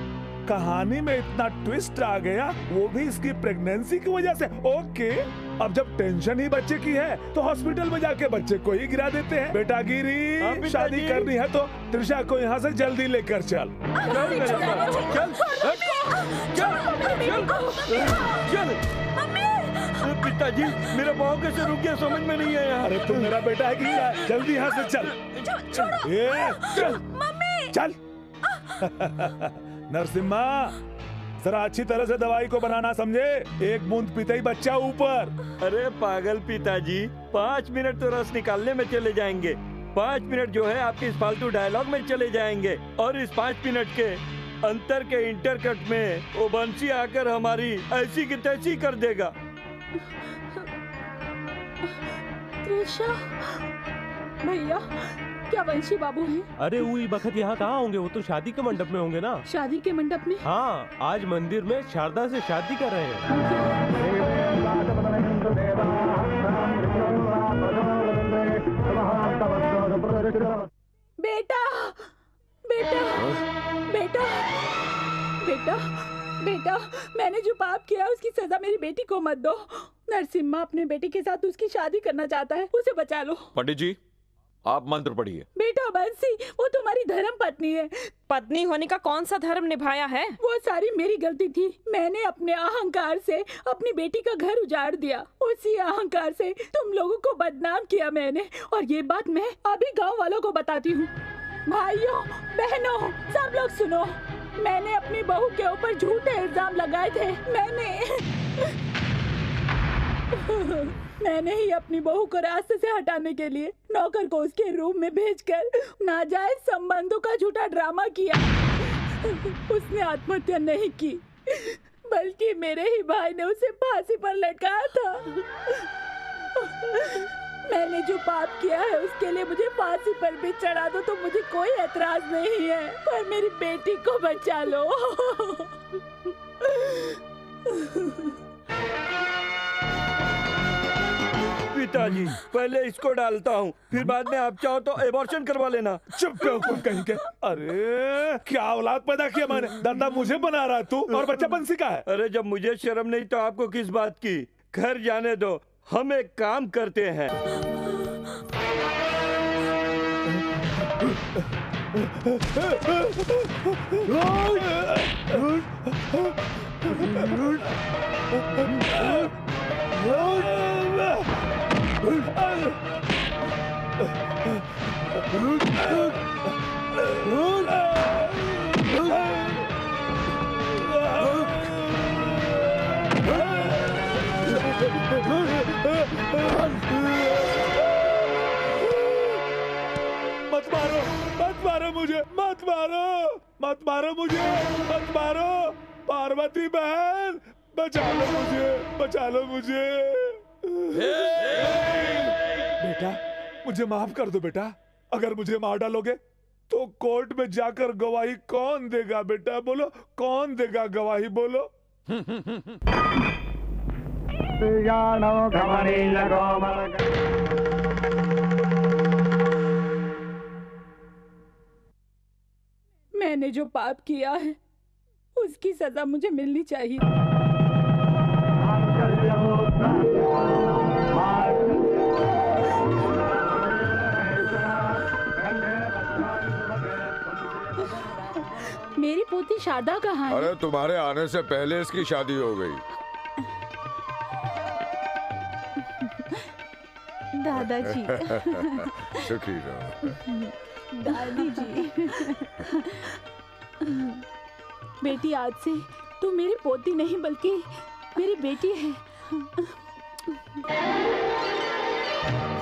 कहानी में इतना ट्विस्ट आ गया, वो भी इसकी प्रेगनेंसी की वजह से। ओके, अब जब टेंशन ही बच्चे की है तो हॉस्पिटल में जाके बच्चे को ही गिरा देते हैं। बेटा गिरी, शादी करनी है तो त्रिशा को यहाँ से जल्दी लेकर चल। पिताजी, मेरा पाँव कैसे रुक गया समझ में नहीं आया। अरे तू मेरा बेटा है कि क्या है? जल्दी यहाँ से चल। चल चल। नरसिम्हा, जरा अच्छी तरह से दवाई को बनाना, समझे? एक बूंद पीते ही बच्चा ऊपर। अरे पागल पिताजी, 5 मिनट तो रस निकालने में चले जाएंगे, 5 मिनट जो है आपके इस फालतू डायलॉग में चले जाएंगे, और इस 5 मिनट के अंतर के इंटरकट में वो बंसी आकर हमारी ऐसी की तैसी कर देगा। त्रिशा, भैया, क्या वंशी बाबू हैं? अरे वही बखत यहाँ कहाँ होंगे? वो तो शादी के मंडप में होंगे ना। शादी के मंडप में? हाँ, आज मंदिर में शारदा से शादी कर रहे हैं। बेटा, बेटा, बेटा, बेटा, बेटा, मैंने जो पाप किया उसकी सजा मेरी बेटी को मत दो। नरसिम्हा अपने बेटे के साथ उसकी शादी करना चाहता है, उसे बचा लो। पंडित जी, आप मंत्र पढ़िए। बेटा बंसी, वो तुम्हारी धर्म पत्नी है। पत्नी होने का कौन सा धर्म निभाया है? वो सारी मेरी गलती थी। मैंने अपने अहंकार से अपनी बेटी का घर उजाड़ दिया। उसी अहंकार से तुम लोगों को बदनाम किया मैंने, और ये बात मैं अभी गांव वालों को बताती हूँ। भाइयों बहनों, सब लोग सुनो, मैंने अपनी बहू के ऊपर झूठे इल्जाम लगाए थे। मैंने ही अपनी बहू को रास्ते से हटाने के लिए नौकर को उसके रूम में भेजकर नाजायज संबंधों का झूठा ड्रामा किया। उसने आत्महत्या नहीं की, बल्कि मेरे ही भाई ने उसे फांसी पर लटकाया था। मैंने जो पाप किया है उसके लिए मुझे फांसी पर भी चढ़ा दो तो मुझे कोई एतराज नहीं है, पर मेरी बेटी को बचा लो। पिताजी, पहले इसको डालता हूँ, फिर बाद में आप चाहो तो एबॉर्शन करवा लेना। चुप बेवकूफ कहीं के। अरे क्या औलाद पैदा किया मैंने? दादा मुझे बना रहा तू, और बच्चा बंसी का है। अरे जब मुझे शर्म नहीं तो आपको किस बात की? घर जाने दो, हम एक काम करते हैं। मत मारो, मत मारो मुझे, मत मारो, मत मारो मुझे, मत मारो। पार्वती बहन, बचा लो मुझे, बचा लो मुझे। बेटा मुझे माफ कर दो बेटा। अगर मुझे मार डालोगे तो कोर्ट में जाकर गवाही कौन देगा? बेटा बोलो, कौन देगा गवाही? बोलो। मैंने जो पाप किया है उसकी सजा मुझे मिलनी चाहिए। मेरी पोती शारदा कहाँ है? अरे तुम्हारे आने से पहले इसकी शादी हो गई। दादाजी। सुखी रहो। दादी जी। बेटी, आज से तू मेरी पोती नहीं बल्कि मेरी बेटी है।